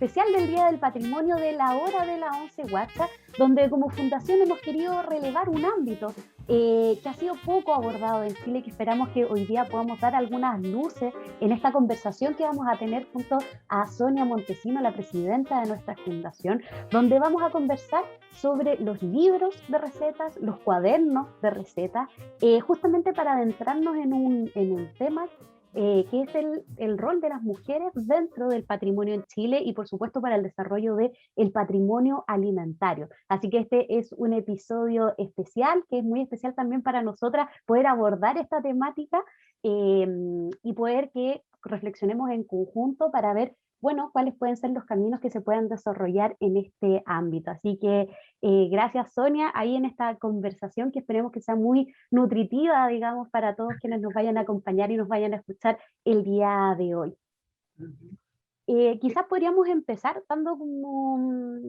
especial del Día del Patrimonio de la Hora de la Once Huacha, donde como fundación hemos querido relevar un ámbito que ha sido poco abordado en Chile, que esperamos que hoy día podamos dar algunas luces en esta conversación que vamos a tener junto a Sonia Montesino, la presidenta de nuestra fundación, donde vamos a conversar sobre los libros de recetas, los cuadernos de recetas, justamente para adentrarnos en un tema que es el rol de las mujeres dentro del patrimonio en Chile y por supuesto para el desarrollo del patrimonio alimentario. Así que este es un episodio especial, que es muy especial también para nosotras poder abordar esta temática eh, y poder que reflexionemos en conjunto para ver, bueno, cuáles pueden ser los caminos que se puedan desarrollar en este ámbito. Así que gracias, Sonia, ahí en esta conversación que esperemos que sea muy nutritiva, digamos, para todos quienes nos vayan a acompañar y nos vayan a escuchar el día de hoy. Quizás podríamos empezar dando como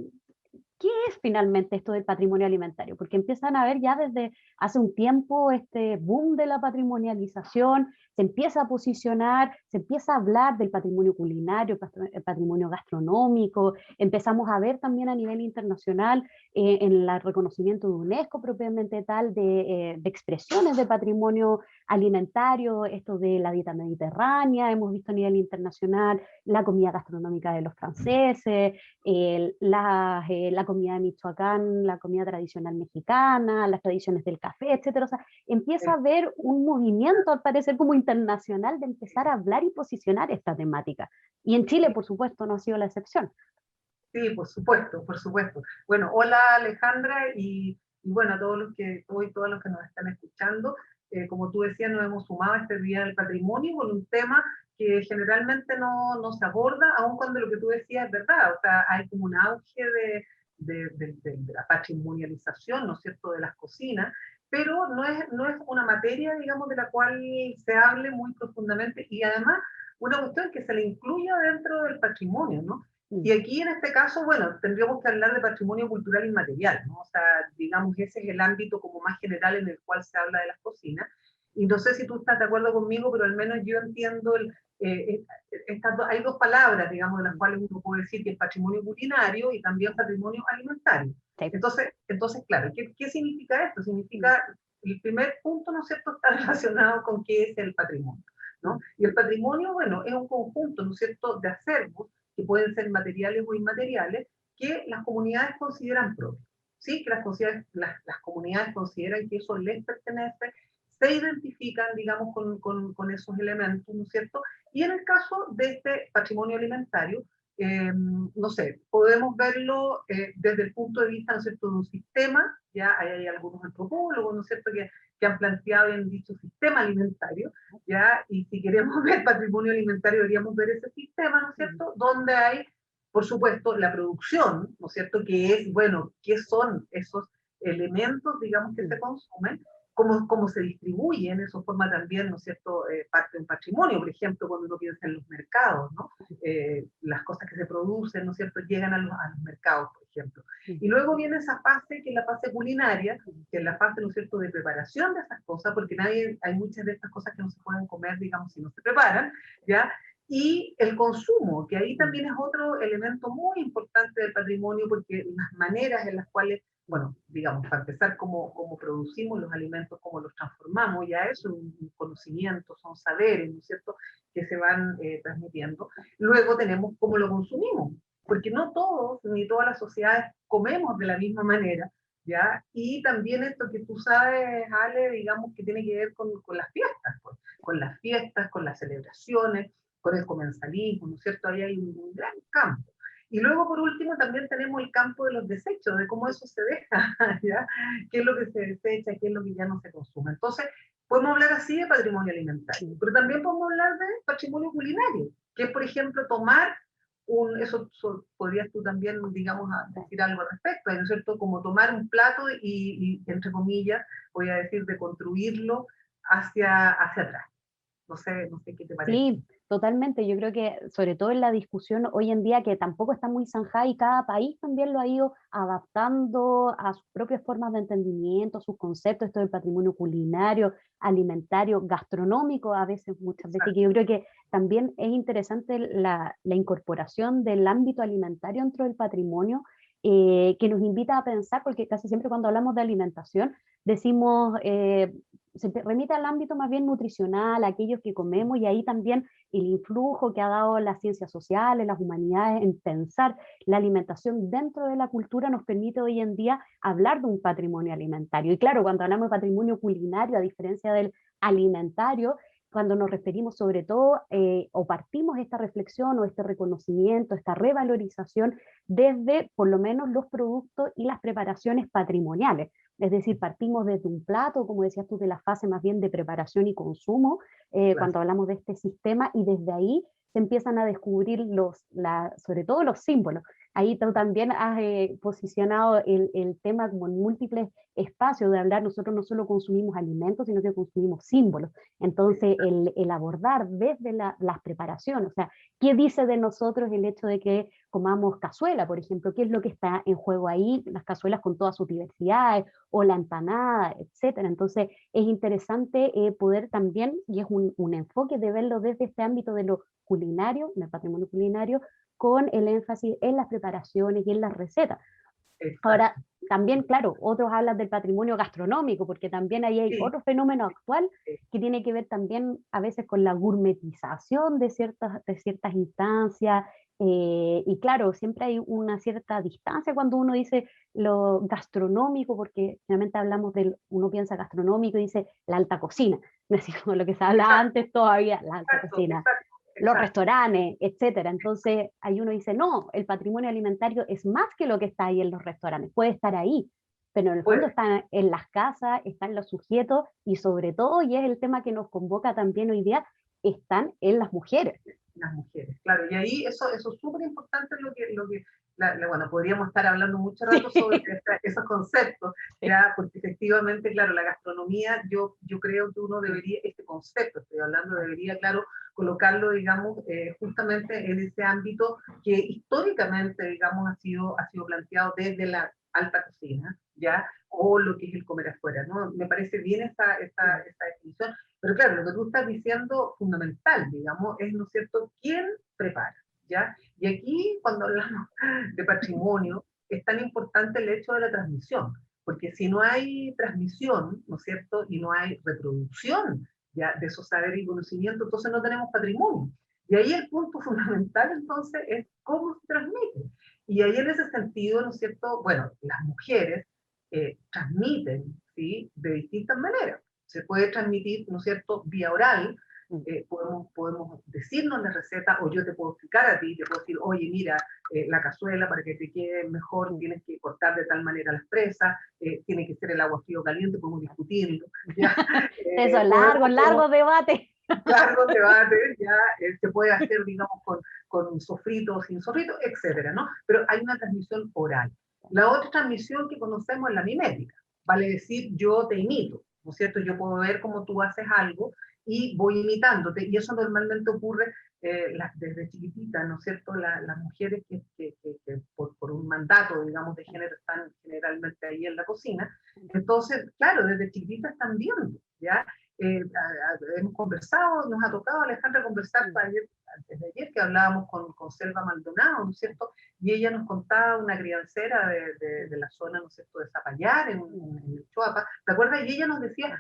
¿qué es finalmente esto del patrimonio alimentario? Porque empiezan a ver ya desde hace un tiempo este boom de la patrimonialización, se empieza a posicionar, se empieza a hablar del patrimonio culinario, el patrimonio gastronómico, empezamos a ver también a nivel internacional en el reconocimiento de UNESCO propiamente tal de expresiones de patrimonio alimentario, esto de la dieta mediterránea, hemos visto a nivel internacional la comida gastronómica de los franceses, la comida de Michoacán, la comida tradicional mexicana, las tradiciones del café, etcétera. O sea, empieza a haber un movimiento, al parecer, como internacional de empezar a hablar y posicionar esta temática. Y en Chile, por supuesto, no ha sido la excepción. Sí, por supuesto, por supuesto. Bueno, hola Alejandra y bueno, a todos los que, todos los que nos están escuchando. Como tú decías, nos hemos sumado a este Día del Patrimonio con un tema que generalmente no se aborda, aun cuando lo que tú decías es verdad. O sea, hay como un auge de la patrimonialización, ¿no es cierto?, de las cocinas, pero no es una materia, digamos, de la cual se hable muy profundamente y además una cuestión que se le incluya dentro del patrimonio, ¿no? Y aquí en este caso, bueno, tendríamos que hablar de patrimonio cultural inmaterial, ¿no? O sea, digamos, ese es el ámbito como más general en el cual se habla de las cocinas. Y no sé si tú estás de acuerdo conmigo, pero al menos yo entiendo, hay dos palabras, digamos, de las cuales uno puede decir que es patrimonio culinario y también patrimonio alimentario. Sí. Entonces claro, ¿qué significa esto? Significa, el primer punto, ¿no es cierto?, está relacionado con qué es el patrimonio, ¿no? Y el patrimonio, bueno, es un conjunto, ¿no es cierto?, de acervos que pueden ser materiales o inmateriales, que las comunidades consideran propios, ¿sí? Que las comunidades consideran que eso les pertenece, se identifican, digamos, con esos elementos, ¿no es cierto? Y en el caso de este patrimonio alimentario, no sé, podemos verlo desde el punto de vista, ¿no es cierto?, de un sistema, ya hay algunos antropólogos, ¿no es cierto?, que han planteado y han dicho sistema alimentario, ¿ya? Y si queremos ver patrimonio alimentario, deberíamos ver ese sistema, ¿no es cierto?, donde hay, por supuesto, la producción, ¿no es cierto?, que es, bueno, ¿qué son esos elementos, digamos, que se consumen? Cómo se distribuyen, eso forma también, ¿no es cierto?, parte de un patrimonio, por ejemplo, cuando uno piensa en los mercados, ¿no? Las cosas que se producen, ¿no es cierto?, llegan a los mercados, por ejemplo. Y luego viene esa fase, que es la fase culinaria, que es la fase, ¿no es cierto?, de preparación de esas cosas, porque hay muchas de estas cosas que no se pueden comer, digamos, si no se preparan, ¿ya? Y el consumo, que ahí también es otro elemento muy importante del patrimonio, porque las maneras en las cuales, bueno, digamos, para empezar, cómo producimos los alimentos, cómo los transformamos, ya eso es un conocimiento, son saberes, ¿no es cierto?, que se van transmitiendo. Luego tenemos cómo lo consumimos, porque no todos, ni todas las sociedades comemos de la misma manera, ¿ya? Y también esto que tú sabes, Ale, digamos, que tiene que ver con las fiestas, pues, con las fiestas, con las celebraciones, con el comensalismo, ¿no es cierto? Ahí hay un gran campo. Y luego, por último, también tenemos el campo de los desechos, de cómo eso se deja, ¿ya? ¿Qué es lo que se desecha, qué es lo que ya no se consume? Entonces, podemos hablar así de patrimonio alimentario, pero también podemos hablar de patrimonio culinario, que es, por ejemplo, tomar eso podrías tú también, digamos, decir algo al respecto, ¿no es cierto? Como tomar un plato y entre comillas, voy a decir, de construirlo hacia atrás, no sé qué te parece. Sí, totalmente. Yo creo que sobre todo en la discusión hoy en día que tampoco está muy zanjada y cada país también lo ha ido adaptando a sus propias formas de entendimiento, sus conceptos, esto del patrimonio culinario, alimentario, gastronómico a veces, muchas veces, que Exacto, yo creo que también es interesante la incorporación del ámbito alimentario dentro del patrimonio, que nos invita a pensar, porque casi siempre cuando hablamos de alimentación decimos, se remite al ámbito más bien nutricional, a aquellos que comemos, y ahí también el influjo que ha dado las ciencias sociales, las humanidades en pensar la alimentación dentro de la cultura nos permite hoy en día hablar de un patrimonio alimentario. Y claro, cuando hablamos de patrimonio culinario, a diferencia del alimentario, cuando nos referimos sobre todo o partimos esta reflexión o este reconocimiento, esta revalorización desde por lo menos los productos y las preparaciones patrimoniales. Es decir, partimos desde un plato, como decías tú, de la fase más bien de preparación y consumo, claro. cuando hablamos de este sistema, y desde ahí se empiezan a descubrir sobre todo los símbolos. Ahí tú también has posicionado el tema como en múltiples espacios de hablar, nosotros no solo consumimos alimentos, sino que consumimos símbolos. Entonces, el abordar desde las preparaciones, o sea, ¿qué dice de nosotros el hecho de que comamos cazuela, por ejemplo? ¿Qué es lo que está en juego ahí? Las cazuelas con todas sus diversidades, o la empanada, etcétera. Entonces, es interesante poder también, y es un enfoque de verlo desde este ámbito de lo culinario, del patrimonio culinario, con el énfasis en las preparaciones y en las recetas. Ahora, Exacto. también, claro, otros hablan del patrimonio gastronómico, porque también ahí hay Sí, otro fenómeno sí, actual sí, que tiene que ver también a veces con la gourmetización de ciertas instancias. Y claro, siempre hay una cierta distancia cuando uno dice lo gastronómico, porque realmente hablamos uno piensa gastronómico y dice la alta cocina, no es así como lo que se hablaba exacto, antes todavía, la alta exacto, cocina, exacto, los exacto. restaurantes, etcétera. Entonces, ahí uno dice, no, el patrimonio alimentario es más que lo que está ahí en los restaurantes, puede estar ahí, pero en el fondo Puede, está en las casas, están los sujetos y sobre todo, y es el tema que nos convoca también hoy día, están en las mujeres. las mujeres, claro, y ahí eso es súper importante bueno, podríamos estar hablando mucho rato sobre Sí. esos conceptos, ya, porque efectivamente, claro, la gastronomía, yo creo que uno debería, este concepto, estoy hablando, debería, claro, colocarlo, digamos, justamente en ese ámbito que históricamente, digamos, ha sido planteado desde la alta cocina, ya, o lo que es el comer afuera, ¿no? Me parece bien esa definición, pero claro, lo que tú estás diciendo, fundamental, digamos, es, ¿no es cierto?, quién prepara, ¿ya? Y aquí, cuando hablamos de patrimonio, es tan importante el hecho de la transmisión, porque si no hay transmisión, ¿no es cierto?, y no hay reproducción ya de esos saberes y conocimientos, entonces no tenemos patrimonio. Y ahí el punto fundamental, entonces, es cómo se transmite. Y ahí en ese sentido, ¿no es cierto?, bueno, las mujeres transmiten, ¿sí?, de distintas maneras. Se puede transmitir, ¿no es cierto?, vía oral, podemos decirnos la receta, o yo te puedo explicar a ti, te puedo decir, oye, mira, la cazuela para que te quede mejor tienes que cortar de tal manera las presas, tiene que ser el agua frío o caliente, podemos discutirlo, ¿ya? Eso, Podemos, largo debate. largos debates, ya se puede hacer, digamos, con sofrito o sin sofrito, etcétera, ¿no? Pero hay una transmisión oral. La otra transmisión que conocemos es la mimética, vale decir, yo te imito, ¿no es cierto? Yo puedo ver cómo tú haces algo y voy imitándote, y eso normalmente ocurre desde chiquitita, ¿no es cierto? Las mujeres que por un mandato, digamos, de género están generalmente ahí en la cocina, entonces, claro, desde chiquititas están viendo, ¿ya? Hemos conversado, nos ha tocado, Alejandra, conversar ayer, antes de ayer, que hablábamos con Selva Maldonado, ¿no es cierto? Y ella nos contaba una criancera de la zona, ¿no es cierto?, de Zapallar, en el Chuapa, ¿te acuerdas? Y ella nos decía,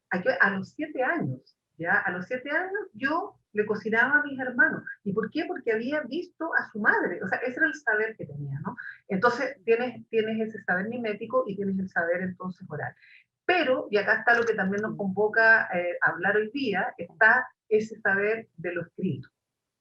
a los 7 años, ¿ya? A los 7 años yo le cocinaba a mis hermanos. ¿Y por qué? Porque había visto a su madre, o sea, ese era el saber que tenía, ¿no? Entonces tienes ese saber mimético y tienes el saber entonces oral. Pero, y acá está lo que también nos convoca a hablar hoy día, está ese saber de lo escrito,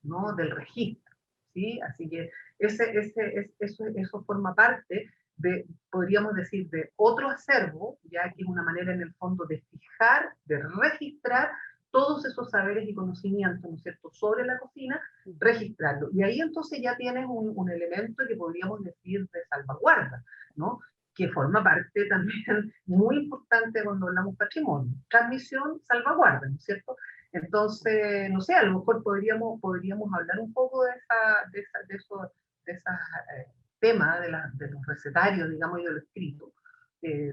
¿no? Del registro, ¿sí? Así que eso forma parte de, podríamos decir, de otro acervo, ya que es una manera en el fondo de fijar, de registrar todos esos saberes y conocimientos, ¿no es cierto?, sobre la cocina, registrarlo. Y ahí entonces ya tienes un elemento que podríamos decir de salvaguarda, ¿no? Que forma parte también muy importante cuando hablamos patrimonio. Transmisión, salvaguarda, ¿no es cierto? Entonces, no sé, a lo mejor podríamos hablar un poco de esos temas, de los recetarios, digamos, y de lo escrito.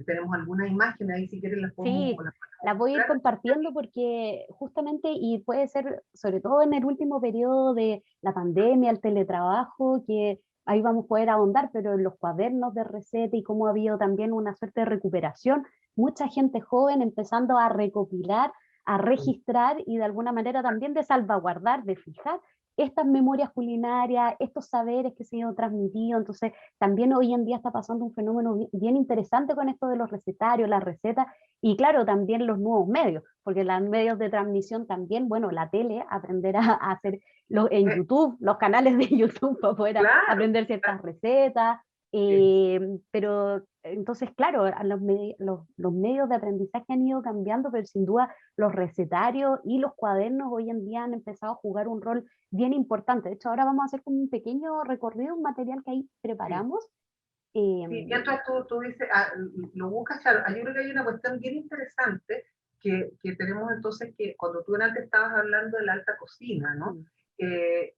Tenemos algunas imágenes ahí, si quieren Sí, las podemos las voy a ir mostrar. compartiendo porque justamente, y puede ser sobre todo en el último periodo de la pandemia, el teletrabajo, que ahí vamos a poder ahondar, pero en los cuadernos de receta y cómo ha habido también una suerte de recuperación, mucha gente joven empezando a recopilar, a registrar y de alguna manera también de salvaguardar, de fijar estas memorias culinarias, estos saberes que se han ido transmitidos. Entonces, también hoy en día está pasando un fenómeno bien interesante con esto de los recetarios, las recetas, y claro, también los nuevos medios, porque los medios de transmisión también, bueno, la tele, aprender a hacer en Eh, YouTube, los canales de YouTube para poder claro, aprender ciertas recetas, eh, pero entonces, claro, los medios de aprendizaje han ido cambiando, pero sin duda los recetarios y los cuadernos hoy en día han empezado a jugar un rol bien importante. De hecho, ahora vamos a hacer como un pequeño recorrido, un material que ahí sí. preparamos. Sí, eh, mientras tú dices, lo buscas, claro, yo creo que hay una cuestión bien interesante que tenemos entonces que cuando tú antes estabas hablando de la alta cocina, ¿no?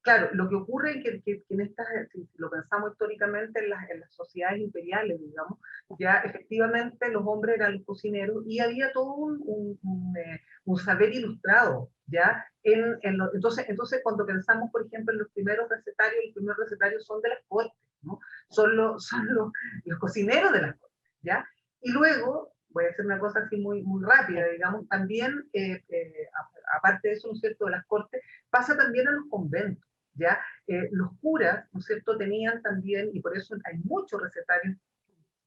Claro, lo que ocurre es que en estas, si lo pensamos históricamente en las sociedades imperiales, digamos, ya efectivamente los hombres eran los cocineros y había todo un saber ilustrado, ¿ya? Entonces, cuando pensamos, por ejemplo, en los primeros recetarios son de las cortes, ¿no? Los cocineros de las cosas, ¿ya? Y luego, voy a hacer una cosa así muy rápida, digamos, también, aparte de eso, ¿no es cierto?, de las cortes, pasa también a los conventos, ¿ya? Los curas, ¿no es cierto?, tenían también, y por eso hay muchos recetarios,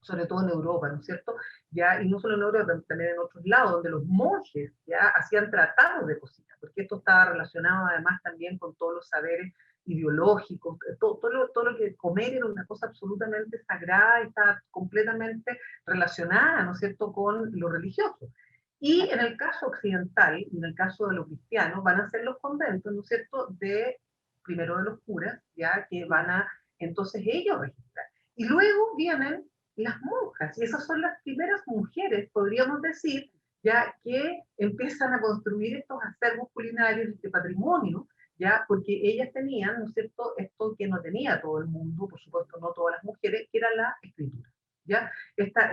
sobre todo en Europa, ¿no es cierto? Ya, y no solo en Europa, también en otros lados, donde los monjes ya hacían tratados de cocina, porque esto estaba relacionado además también con todos los saberes ideológicos, todo lo que comer era una cosa absolutamente sagrada y estaba completamente relacionada, ¿no es cierto?, con lo religioso. Y en el caso occidental, en el caso de los cristianos, van a ser los conventos, ¿no es cierto?, primero de los curas, ya que van a, entonces ellos registrar. Y luego vienen las monjas, y esas son las primeras mujeres, podríamos decir, ya que empiezan a construir estos acervos culinarios, este patrimonio, ya, porque ellas tenían, ¿no es cierto?, esto que no tenía todo el mundo, por supuesto no todas las mujeres, que era la escritura, ya, estas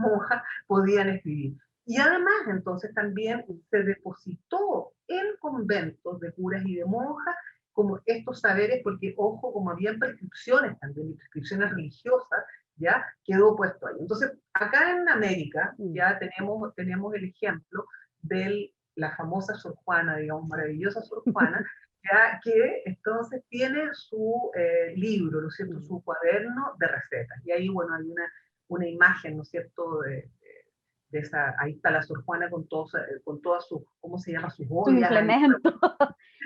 monjas podían escribir. Y además, entonces, también se depositó en conventos de curas y de monjas como estos saberes, porque, ojo, como habían prescripciones también, prescripciones religiosas, ya quedó puesto ahí. Entonces, acá en América ya tenemos el ejemplo de la famosa Sor Juana, digamos, maravillosa Sor Juana, ya que entonces tiene su libro, ¿no es cierto?, su cuaderno de recetas. Y ahí, bueno, hay una imagen, ¿no es cierto?, de esa, ahí está la Sor Juana con todas sus, ¿cómo se llama?, sus Sus ollas ahí. implementos.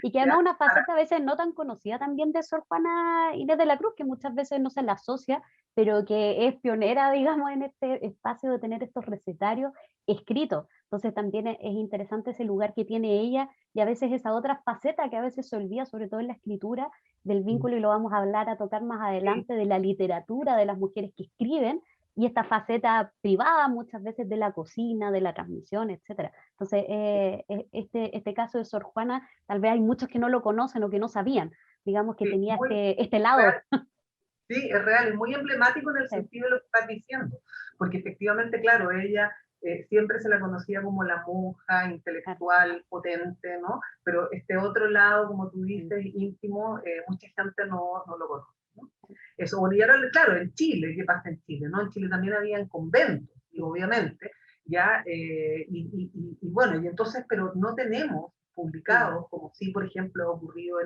Y que además ¿Ya? una faceta a veces no tan conocida también de Sor Juana Inés de la Cruz, que muchas veces no se la asocia, pero que es pionera, digamos, en este espacio de tener estos recetarios escritos. Entonces también es interesante ese lugar que tiene ella y a veces esa otra faceta que a veces se olvida, sobre todo en la escritura, del vínculo, y lo vamos a hablar, a tocar más Sí, adelante, de la literatura, de las mujeres que escriben, y esta faceta privada muchas veces de la cocina, de la transmisión, etcétera. Entonces, este caso de Sor Juana, tal vez hay muchos que no lo conocen o que no sabían, digamos que sí, tenía muy este real. lado. Sí, es real, es muy emblemático en el Sí, sentido de lo que estás diciendo, porque efectivamente, claro, ella siempre se la conocía como la monja claro. intelectual, potente, ¿no? Pero este otro lado, como tú Mm. dices, íntimo, mucha gente no lo conoce, ¿no? Eso, y ahora, claro, en Chile, ¿qué pasa en Chile? ¿No? En Chile también habían conventos, y obviamente, ya, y bueno, y entonces, pero no tenemos Mm. publicados, como sí, por ejemplo, ha ocurrido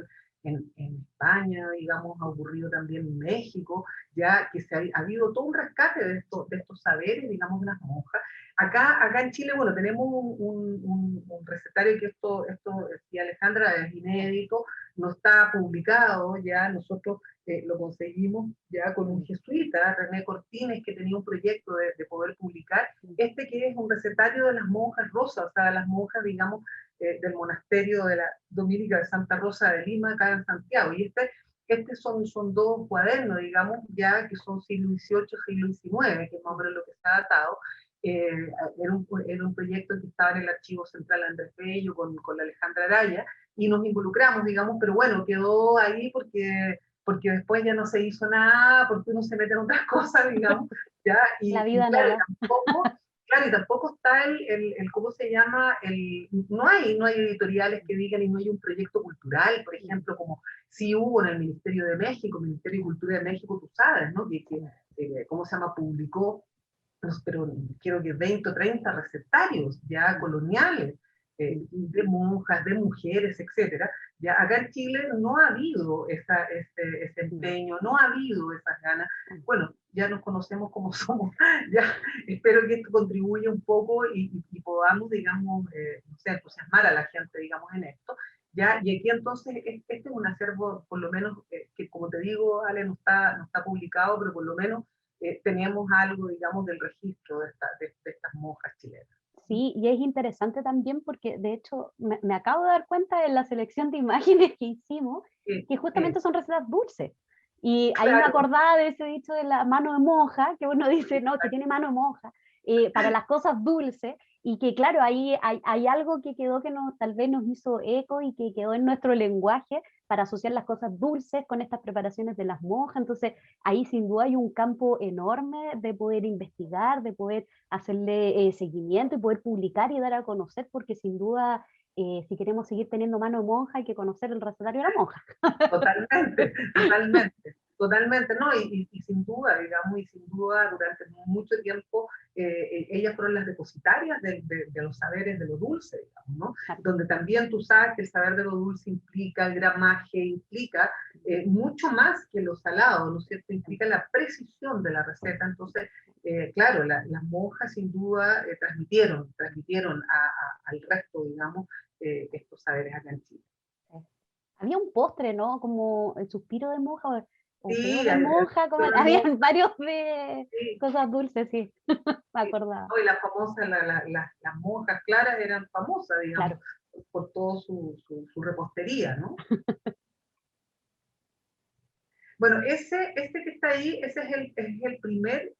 en España, digamos, ha ocurrido también en México, ya que ha habido todo un rescate de estos saberes, digamos, de las monjas. Acá en Chile, bueno, tenemos un recetario que esto decía Alejandra, es inédito, no está publicado, ya nosotros lo conseguimos ya con un jesuita, René Cortines, que tenía un proyecto de poder publicar, este que es un recetario de las monjas rosas, o sea, las monjas, digamos, del monasterio de la Dominica de Santa Rosa de Lima, acá en Santiago. Y son dos cuadernos, digamos, ya que son siglo XVIII, siglo XIX, que es más o menos lo que está datado, era un proyecto que estaba en el Archivo Central Andrés Bello con la Alejandra Araya, y nos involucramos, digamos, pero bueno, quedó ahí porque después ya no se hizo nada, porque uno se mete en otras cosas, digamos, ¿ya? La Y vida no claro, da. claro, y tampoco está ¿cómo se llama? No hay editoriales que digan y no hay un proyecto cultural, por ejemplo, como sí hubo en el Ministerio de México, el Ministerio de Cultura de México, tú sabes, ¿no? ¿Cómo se llama? Publicó, pero quiero que 20 o 30 recetarios ya coloniales, de monjas, de mujeres, etcétera. Ya acá en Chile no ha habido ese empeño, no ha habido esas ganas. Bueno, ya nos conocemos como somos, ya espero que esto contribuya un poco y podamos, digamos, no sé, entusiasmar a la gente, digamos, en esto. Ya, y aquí entonces, este es un acervo, por lo menos, que como te digo, Ale, no está publicado, pero por lo menos teníamos algo, digamos, del registro de estas monjas chilenas. Sí, y es interesante también porque de hecho me acabo de dar cuenta en la selección de imágenes que hicimos que justamente son recetas dulces. Y ahí me Claro, acordaba de ese dicho de la mano de monja, que uno dice, no, que tiene mano de monja, para las cosas dulces, y que claro, ahí hay algo que quedó que tal vez nos hizo eco y que quedó en nuestro lenguaje para asociar las cosas dulces con estas preparaciones de las monjas. Entonces, ahí sin duda hay un campo enorme de poder investigar, de poder hacerle seguimiento y poder publicar y dar a conocer, porque sin duda, si queremos seguir teniendo mano de monja, hay que conocer el recetario de la monja. totalmente, totalmente, totalmente, ¿no? Y sin duda, digamos, y sin duda durante mucho tiempo ellas fueron las depositarias de los saberes de lo dulce, digamos, ¿no? Donde también tú sabes que el saber de lo dulce implica el gramaje, implica mucho más que lo salado, ¿no es cierto? Implica la precisión de la receta. Entonces, claro, las monjas sin duda transmitieron al resto, digamos, estos saberes acá en Chile. Había un postre, ¿no? Como el suspiro de monja o peo Sí, de monja, como habían varios de sí, cosas dulces, sí, me sí. acordaba. No, y las famosas, las monjas claras eran famosas, digamos, Claro. por todo su repostería, ¿no? Bueno, este que está ahí, ese es el primer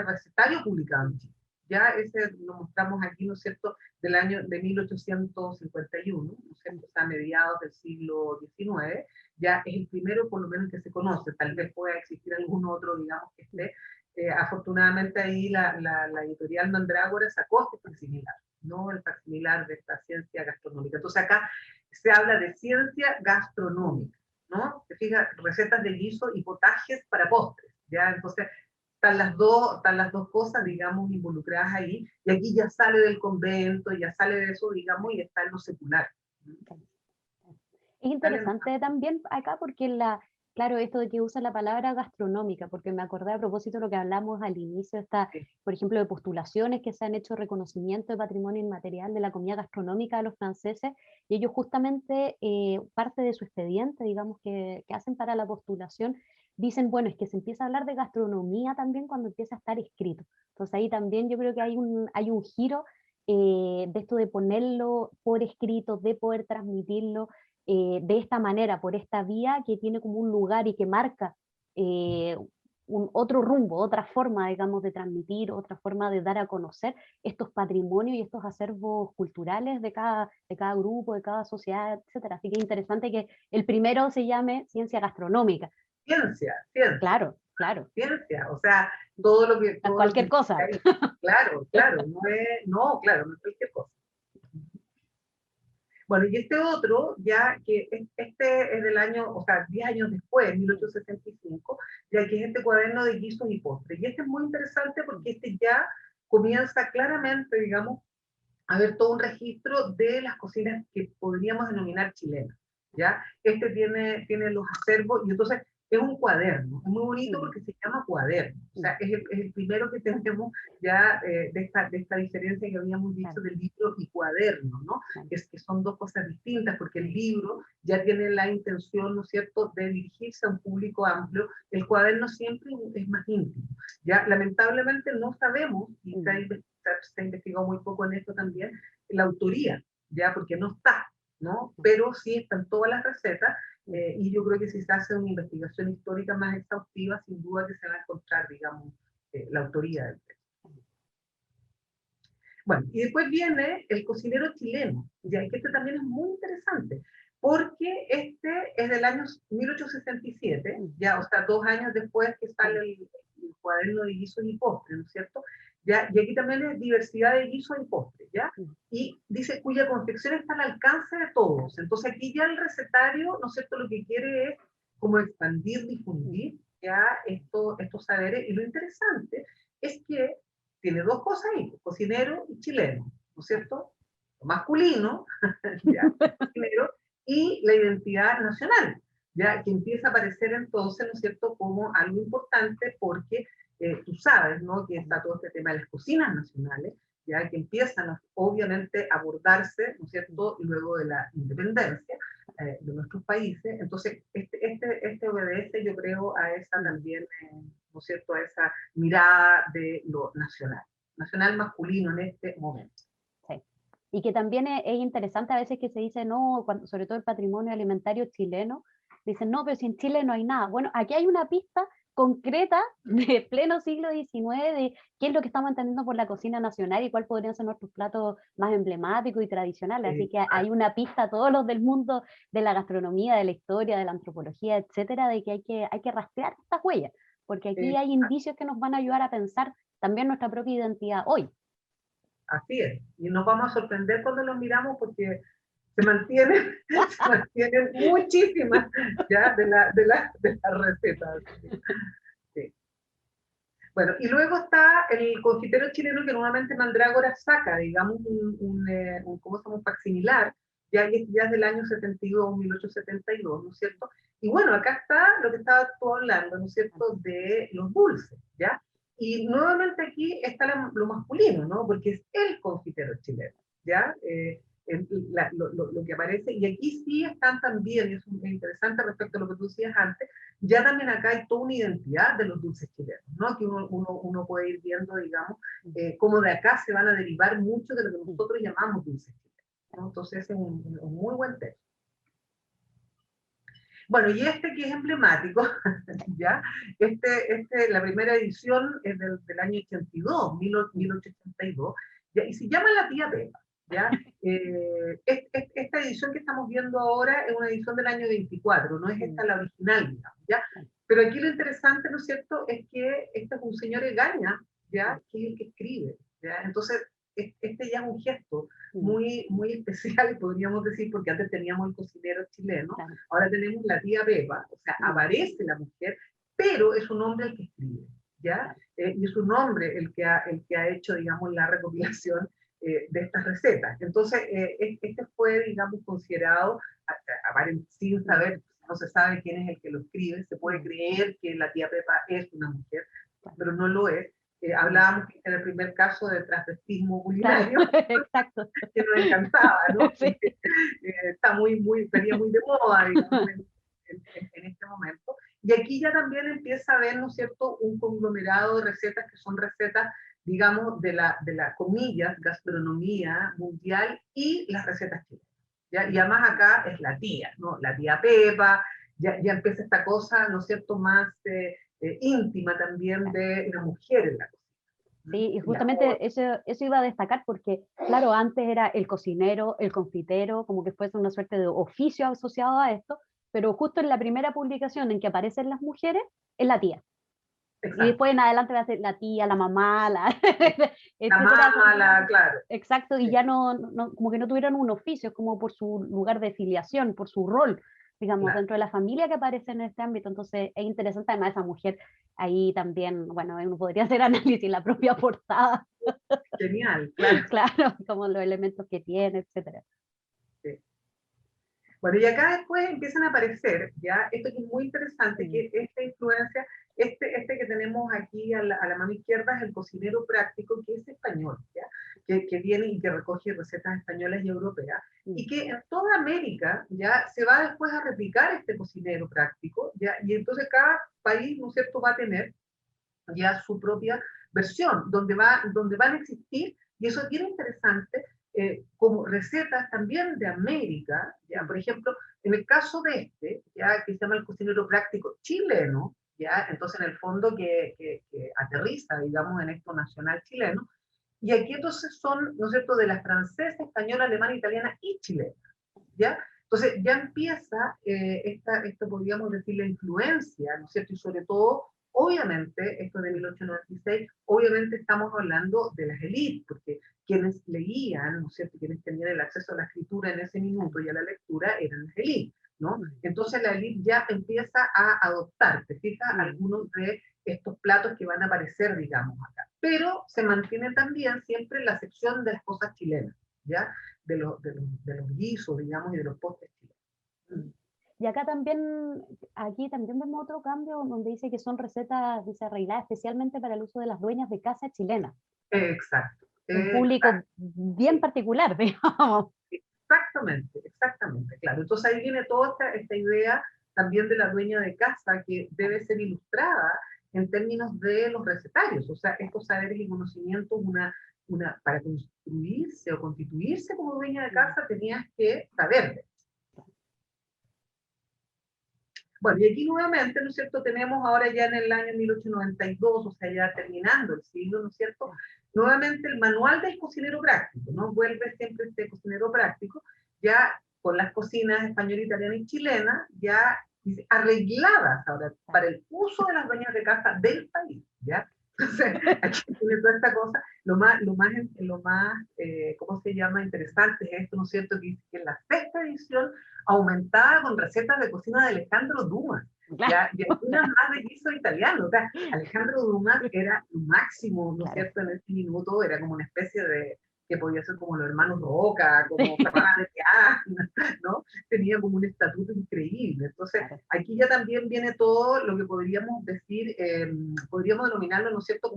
recetario publicado en Chile. Ya ese lo mostramos aquí, ¿no es cierto?, del año de 1851, ¿no es cierto?, o sea, a mediados del siglo XIX, ya es el primero por lo menos que se conoce, tal vez pueda existir algún otro, digamos, que esté. Afortunadamente ahí la editorial Mandrágora sacó este facsimilar, ¿no? El facsimilar de esta ciencia gastronómica. Entonces acá se habla de ciencia gastronómica, ¿no? Te fijas, recetas de guiso y potajes para postres, ¿ya? Entonces, están las dos cosas, digamos, involucradas ahí, y aquí ya sale del convento, ya sale de eso, digamos, y está en lo secular. Es ¿Sale? interesante también acá porque claro, esto de que usa la palabra gastronómica, porque me acordé a propósito de lo que hablamos al inicio, Sí, por ejemplo, de postulaciones que se han hecho reconocimiento de patrimonio inmaterial de la comida gastronómica de los franceses, y ellos justamente, parte de su expediente, digamos, que hacen para la postulación, dicen, bueno, es que se empieza a hablar de gastronomía también cuando empieza a estar escrito. Entonces ahí también yo creo que hay un giro de esto de ponerlo por escrito, de poder transmitirlo de esta manera, por esta vía que tiene como un lugar y que marca eh, otro rumbo, otra forma, digamos, de transmitir, otra forma de dar a conocer estos patrimonios y estos acervos culturales de cada grupo, de cada sociedad, etcétera. Así que es interesante que el primero se llame ciencia gastronómica. ciencia, ciencia, Claro, claro, ciencia, o sea, todo lo cualquier que cosa. hay, claro, claro, claro, no es cualquier cosa. Bueno, y este otro, ya que este es del año, o sea, 10 años después, 1865, ya que es este cuaderno de guisos y postres. Y este es muy interesante porque este ya comienza claramente, digamos, a ver todo un registro de las cocinas que podríamos denominar chilenas. ¿Ya? Este tiene los acervos y entonces es un cuaderno. Es muy bonito porque se llama cuaderno. O sea, es el primero que tenemos ya de esta diferencia que habíamos dicho del libro y cuaderno, ¿no? Es que son dos cosas distintas porque el libro ya tiene la intención, ¿no es cierto?, de dirigirse a un público amplio. El cuaderno siempre es más íntimo. Ya, lamentablemente no sabemos, y se ha investigado muy poco en esto también, la autoría, ya, porque no está, ¿no? Pero sí están todas las recetas, y yo creo que si se hace una investigación histórica más exhaustiva, sin duda que se va a encontrar, digamos, la autoría del texto. Bueno, y después viene el cocinero chileno, ya que este también es muy interesante, porque este es del año 1867, ya, o sea, 2 años después que sale el cuaderno de guisos y postres, ¿no es cierto? Ya, y aquí también es diversidad de guisos y postres, ¿ya? Y dice cuya confección está al alcance de todos. Entonces aquí ya el recetario, ¿no es cierto?, lo que quiere es como expandir, difundir ya estos saberes. Y lo interesante es que tiene dos cosas ahí, cocinero y chileno, ¿no es cierto? Lo masculino, ya, cocinero, y la identidad nacional, ya, que empieza a aparecer entonces, ¿no es cierto?, como algo importante porque tú sabes, ¿no?, que está todo este tema de las cocinas nacionales, ya, que empiezan obviamente a abordarse, ¿no es cierto?, luego de la independencia de nuestros países. Entonces, este obedece, yo creo, a esa también, ¿no es cierto?, a esa mirada de lo nacional, nacional masculino en este momento. Sí. Y que también es interesante a veces que se dice, no, sobre todo el patrimonio alimentario chileno, dicen, no, pero si en Chile no hay nada. Bueno, aquí hay una pista concreta de pleno siglo XIX de qué es lo que estamos entendiendo por la cocina nacional y cuáles podrían ser nuestros platos más emblemáticos y tradicionales. Así que hay una pista a todos los del mundo de la gastronomía, de la historia, de la antropología, etcétera, de que hay que rastrear estas huellas, porque aquí hay indicios que nos van a ayudar a pensar también nuestra propia identidad hoy. Así es. Y nos vamos a sorprender cuando los miramos porque se mantienen, se mantienen muchísimas ya de las recetas. Sí. Bueno, y luego está el confitero chileno que nuevamente Mandrágora saca, digamos, ¿cómo se llama? Un facsimilar, ya es del año 72, 1872, ¿no es cierto? Y bueno, acá está lo que estaba tú hablando, ¿no es cierto?, de los dulces, ¿ya? Y nuevamente aquí está lo masculino, ¿no? Porque es el confitero chileno, ¿ya? Lo que aparece, y aquí sí están también, y es interesante respecto a lo que tú decías antes, ya también acá hay toda una identidad de los dulces chilenos, ¿no? Que uno puede ir viendo, digamos, cómo de acá se van a derivar mucho de lo que nosotros llamamos dulces chilenos, ¿no? Entonces es un muy buen texto. Bueno, y este que es emblemático, ¿ya? La primera edición es del año 82, 1882, ¿ya? Y se llama La Tía Pepa, ¿ya? Esta edición que estamos viendo ahora es una edición del año 24, no es esta la original, digamos, ¿ya? Pero aquí lo interesante, ¿no es cierto?, es que este es un señor Egaña, ¿ya?, que es el que escribe, ¿ya? Entonces, este ya es un gesto muy, muy especial, podríamos decir, porque antes teníamos el cocinero chileno, Claro. ahora tenemos la tía Pepa, o sea, aparece la mujer, pero es un hombre el que escribe, ¿ya? Y es un hombre el que ha hecho, digamos, la recopilación de estas recetas. Entonces, este fue, digamos, considerado, sin saber, no se sabe quién es el que lo escribe, se puede creer que la tía Pepa es una mujer, pero no lo es. Hablábamos en el primer caso de transvestismo culinario, Claro. Exacto. que nos encantaba, ¿no? Sí. Estaría muy de moda, digamos, en este momento. Y aquí ya también empieza a haber, ¿no es cierto?, un conglomerado de recetas que son recetas, digamos, de la comillas, gastronomía mundial y las recetas chilenas, ¿ya? Y además acá es la tía, ¿no? La tía Pepa, ya empieza esta cosa, ¿no es cierto?, más íntima también de la mujer en la cocina. Sí, y justamente eso iba a destacar porque, claro, antes era el cocinero, el confitero, como que fuese una suerte de oficio asociado a esto, pero justo en la primera publicación en que aparecen las mujeres, es la tía. Y Exacto. después en adelante va a ser la tía, la mamá, La etcétera. mala, claro. Exacto, y Sí. ya como que no tuvieron un oficio, como por su lugar de filiación, por su rol, digamos, Claro. dentro de la familia que aparece en este ámbito. Entonces es interesante además esa mujer ahí también, bueno, uno podría hacer análisis, la propia portada, Genial, claro. claro, como los elementos que tiene, etcétera. Sí. Bueno, y acá después empiezan a aparecer, ya, esto que es muy interesante, Mm, que esta influencia, este que tenemos aquí a la mano izquierda es el cocinero práctico, que es español, ¿ya? Que viene y que recoge recetas españolas y europeas, y que en toda América ya se va después a replicar este cocinero práctico, ¿ya? Y entonces cada país, ¿no es cierto?, va a tener ya su propia versión, donde van a existir, y eso es bien interesante, como recetas también de América, ya, por ejemplo, en el caso de ya, que se llama el cocinero práctico chileno, ya, entonces en el fondo que aterriza, digamos, en esto nacional chileno, Y aquí entonces son, ¿no es cierto?, de la francesa, española, alemana, italiana y chilena, ¿ya? Entonces ya empieza esto podríamos decir la influencia, ¿no es cierto? Y sobre todo, obviamente, esto de 1896, obviamente estamos hablando de las élites, porque quienes leían, ¿no es cierto?, quienes tenían el acceso a la escritura en ese minuto y a la lectura eran las élites, ¿no? Entonces la élite ya empieza a adoptar, ¿te fijas? Algunos de estos platos que van a aparecer, digamos, acá. Pero se mantiene también siempre la sección de las cosas chilenas, ¿ya? De los guisos, digamos, y de los postres chilenos. Y acá también, aquí también vemos otro cambio donde dice que son recetas, dice, arregladas especialmente para el uso de las dueñas de casa chilenas. Exacto, Un público bien particular, digamos. exactamente, exactamente, claro. Entonces ahí viene toda esta idea también de la dueña de casa que debe ser ilustrada en términos de los recetarios, o sea, estos saberes y conocimientos, para construirse o constituirse como dueña de casa tenías que saber. Bueno, y aquí nuevamente, ¿no es cierto?, tenemos ahora ya en el año 1892, o sea, ya terminando el siglo, ¿no es cierto?, nuevamente el manual del cocinero práctico, ¿no? Vuelve siempre este cocinero práctico, ya con las cocinas española, italiana y chilena, ya dice, arregladas ahora para el uso de las dueñas de casa del país, ¿ya? Entonces, aquí tiene toda esta cosa. ¿Cómo se llama? Interesante es esto, ¿no es cierto? Que dice que en la sexta edición aumentada con recetas de cocina de Alejandro Dumas, ¿ya? Y algunas más de guiso italiano. O sea, Alejandro Dumas era lo máximo, ¿no es cierto? En ese minuto era como una especie de, que podía ser como los hermanos Roca, como Ferrara de Piana, ¿no? Tenía como un estatuto increíble. Entonces, aquí ya también viene todo lo que podríamos decir, podríamos denominarlo, ¿no es cierto?,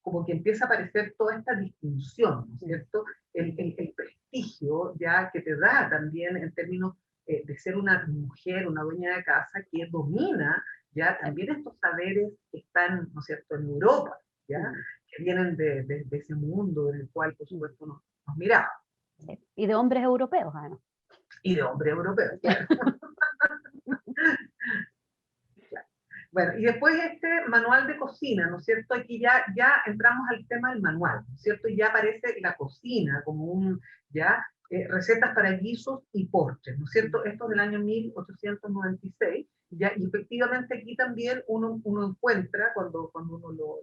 como que empieza a aparecer toda esta distinción, ¿no es cierto? El prestigio ya que te da también en términos de ser una mujer, una dueña de casa que domina ya también estos saberes que están, ¿no es cierto?, en Europa, ¿ya? Que vienen de ese mundo en el cual, por supuesto, nos miraba. Y de hombres europeos, además. Y de hombres europeos, claro. Bueno, y después este manual de cocina, ¿no es cierto? Aquí ya entramos al tema del manual, ¿no es cierto? Y ya aparece la cocina como recetas para guisos y postres, ¿no es cierto? Esto es del año 1896, ¿ya? Y efectivamente aquí también uno encuentra, cuando uno lo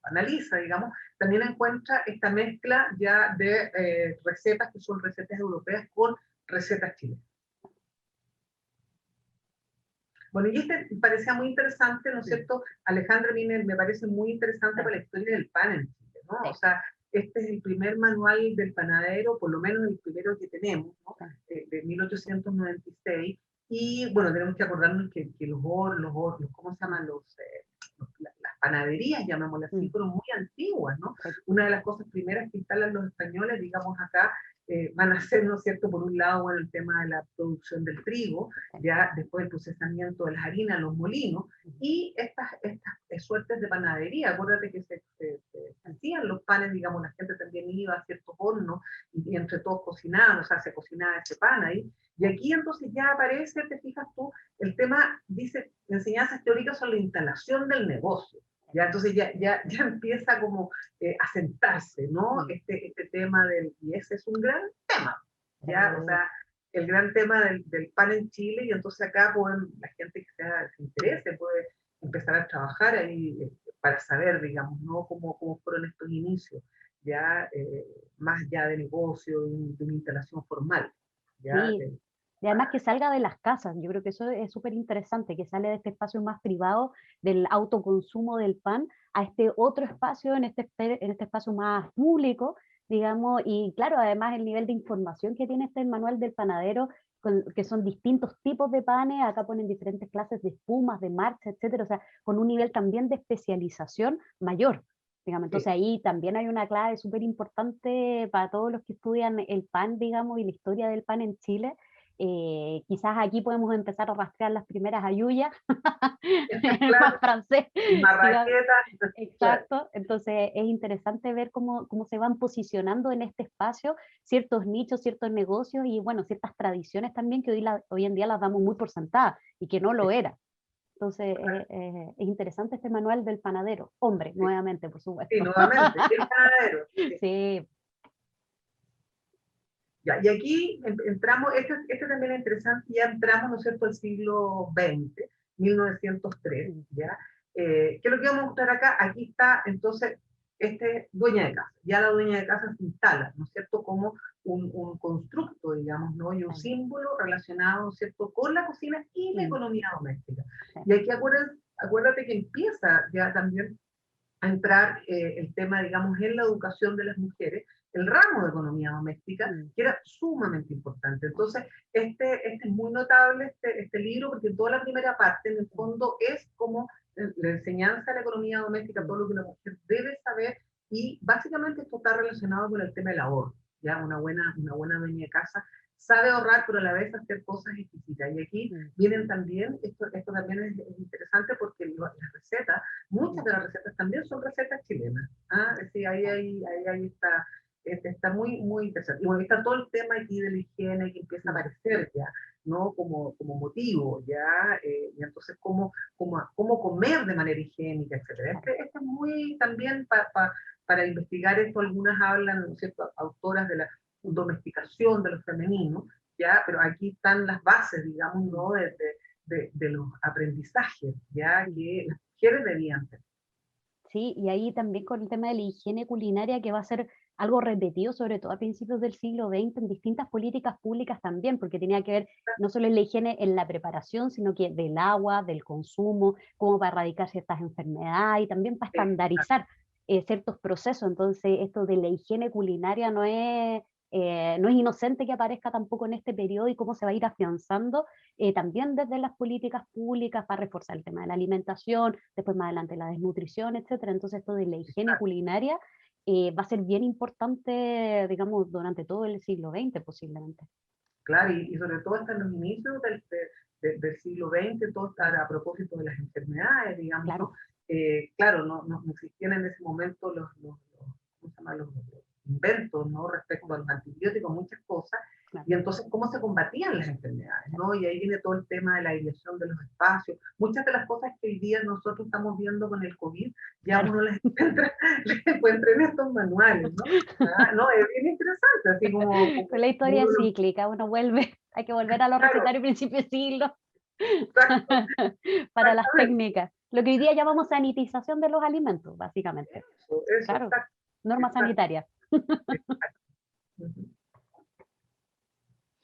analiza, digamos, también encuentra esta mezcla ya de recetas que son recetas europeas con recetas chilenas. Bueno, y este parecía muy interesante, ¿no es cierto? Alejandra, me parece muy interesante para la historia del pan en Chile, ¿no? O sea, este es el primer manual del panadero, por lo menos el primero que tenemos, ¿no? De 1896. Y bueno, tenemos que acordarnos que los ¿cómo se llaman? Las panaderías, llamémoslas así, fueron muy antiguas, ¿no? Una de las cosas primeras que instalan los españoles, digamos acá, van a ser, ¿no es cierto?, por un lado, bueno, el tema de la producción del trigo, ya después el procesamiento de las harinas, los molinos, y estas suertes de panadería. Acuérdate que se hacían los panes, digamos, la gente también iba a ciertos hornos y entre todos cocinaban, o sea, se cocinaba ese pan ahí. Y aquí entonces ya aparece, te fijas tú, el tema, dice, enseñanzas teóricas sobre la instalación del negocio. Ya, entonces ya empieza como a sentarse, ¿no? Este tema y ese es un gran tema, ¿ya? O sea, el gran tema del pan en Chile, y entonces acá la gente que se interese puede empezar a trabajar ahí para saber, digamos, ¿no? Cómo fueron estos inicios, ya más ya de negocio, de una instalación formal, ¿ya? Sí. Y además que salga de las casas, yo creo que eso es súper interesante, que sale de este espacio más privado del autoconsumo del pan a este otro espacio, en este espacio más público, digamos, y claro, además el nivel de información que tiene este manual del panadero, que son distintos tipos de panes, acá ponen diferentes clases de espumas, de marcha, etcétera, o sea, con un nivel también de especialización mayor. Digamos, entonces ahí también hay una clave súper importante para todos los que estudian el pan, digamos, y la historia del pan en Chile. Quizás aquí podemos empezar a rastrear las primeras ayuyas, el Claro, más francés, digamos. marraqueta, claro. Exacto, entonces es interesante ver cómo se van posicionando en este espacio ciertos nichos, ciertos negocios y bueno, ciertas tradiciones también que hoy en día las damos muy por sentadas y que no lo era. Entonces, es interesante este manual del panadero, hombre, Sí, nuevamente, por sí, supuesto. nuevamente, el panadero. Sí. Sí, Ya, y aquí entramos, este también es interesante, ya entramos, ¿no es cierto?, al siglo XX, 1903, mm, ¿ya? ¿Qué es lo que vamos a mostrar acá? Aquí está, entonces, dueña de casa. Ya la dueña de casa se instala, ¿no es cierto?, como un constructo, digamos, ¿no? Y un claro, símbolo relacionado, ¿no es cierto?, con la cocina y la mm, economía doméstica. sí, Y aquí acuérdate que empieza ya también a entrar el tema, digamos, en la educación de las mujeres, el ramo de economía doméstica, mm, que era sumamente importante. Entonces, este es muy notable, este libro, porque toda la primera parte, en el mm, fondo, es como la enseñanza de la economía doméstica, mm, todo lo que una mujer debe saber, y básicamente esto está relacionado con el tema del ahorro. ¿Ya? Una buena dueña de casa sabe ahorrar, pero a la vez hacer cosas exquisitas. Y aquí mm, vienen también, esto también es interesante porque las recetas, muchas mm, de las recetas también son recetas chilenas. ¿Ah? Sí, ahí está, está muy, muy interesante. Y bueno, está todo el tema aquí de la higiene que empieza a mm. aparecer ya, ¿no? Como motivo, ya, y entonces cómo comer de manera higiénica, etcétera. Claro. Este es muy también para investigar esto, algunas hablan, ¿no es cierto?, autoras de la Mm, domesticación de lo femenino, ya, pero aquí están las bases, digamos, mm, ¿no? De los aprendizajes, ya, mm. que las mujeres debían tener. Sí, y ahí también con el tema de la higiene culinaria, que va a ser algo repetido, sobre todo a principios del siglo XX, en distintas políticas públicas también, porque tenía que ver no solo en la higiene en la preparación, sino que del agua, del consumo, cómo va a erradicar ciertas enfermedades y también para estandarizar ciertos procesos. Entonces, esto de la higiene culinaria no es inocente que aparezca tampoco en este periodo y cómo se va a ir afianzando también desde las políticas públicas para reforzar el tema de la alimentación, después más adelante la desnutrición, etcétera. Entonces esto de la higiene culinaria va a ser bien importante, digamos, durante todo el siglo XX posiblemente. Claro, y sobre todo hasta los inicios del siglo XX, todo está a propósito de las enfermedades, digamos, Claro, ¿no? Claro, no existían en ese momento ¿cómo se llama? Los inventos, ¿no? Respecto a claro, los antibióticos, muchas cosas, claro. y entonces cómo se combatían las enfermedades, ¿no? Y ahí viene todo el tema de la aireación de los espacios. Muchas de las cosas que hoy día nosotros estamos viendo con el COVID, ya Claro. uno las encuentra en estos manuales, ¿no? Ah, no, es bien interesante, así Con la como historia uno lo. cíclica, uno vuelve, hay que volver a los Claro, recetarios principio de siglo exacto, para las exactamente. técnicas. Lo que hoy día llamamos sanitización de los alimentos, básicamente. Eso, Claro, exacto, normas exacto. sanitarias. Ujú.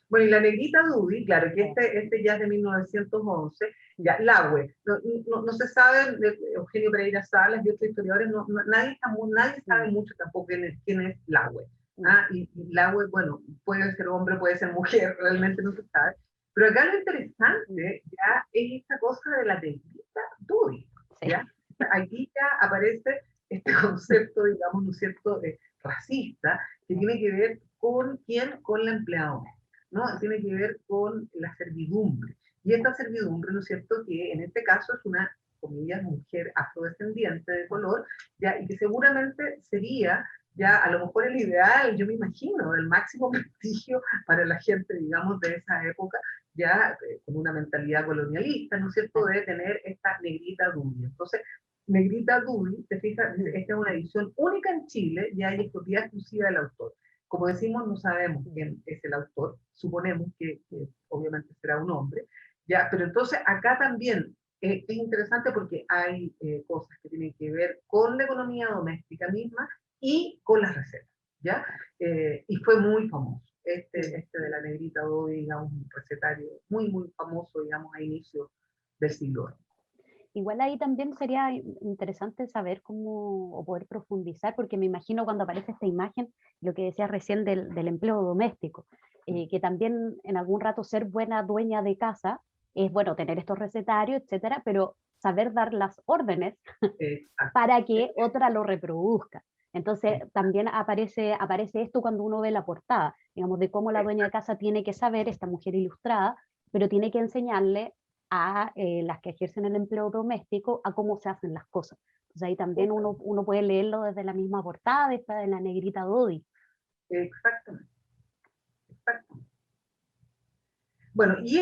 Bueno, y la negrita Dudy, claro, que Sí. este ya es de 1911, Mm, ya, Lagüe, no se sabe, Eugenio Pereira Salas y otros historiadores, nadie mm, sabe mucho tampoco quién es Lagüe. mm, Ah, y Lagüe, bueno, puede ser hombre, puede ser mujer, realmente no se sabe. Pero acá lo mm, interesante ya es esta cosa de la negrita Dudy, sí. ¿ya? Aquí ya aparece este concepto, digamos, ¿no es cierto?, racista, que Sí. tiene que ver con quién, con la empleada doméstica, ¿no? Tiene que ver con la servidumbre. Y esta servidumbre, ¿no es cierto?, que en este caso es una, comillas, mujer afrodescendiente de color, ya, y que seguramente sería ya a lo mejor el ideal, yo me imagino, el máximo prestigio para la gente, digamos, de esa época, ya con una mentalidad colonialista, ¿no es cierto?, Claro. de tener esta negrita Dudy. Entonces, negrita Dudy, te fijas, Mm, esta es una edición única en Chile, ya hay propiedad exclusiva del autor. Como decimos, no sabemos mm. quién es el autor, suponemos que obviamente será un hombre, ya, pero entonces acá también es interesante porque hay cosas que tienen que ver con la economía doméstica misma y con las recetas, ¿ya? Y fue muy famoso. Mm. Este de la negrita Dodi, digamos, un recetario muy, muy famoso, digamos, a inicios del siglo XX. Igual ahí también sería interesante saber cómo o poder profundizar, porque me imagino cuando aparece esta imagen, lo que decías recién del empleo doméstico, que también en algún rato ser buena dueña de casa es bueno tener estos recetarios, etcétera, pero saber dar las órdenes Exacto. para que otra lo reproduzca. Entonces Exacto. también aparece esto cuando uno ve la portada, digamos, de cómo la dueña de casa tiene que saber, esta mujer ilustrada, pero tiene que enseñarle a las que ejercen el empleo doméstico a cómo se hacen las cosas. Entonces ahí también uno puede leerlo desde la misma portada, esta de la negrita Dodi. Exactamente. Exactamente. Bueno, y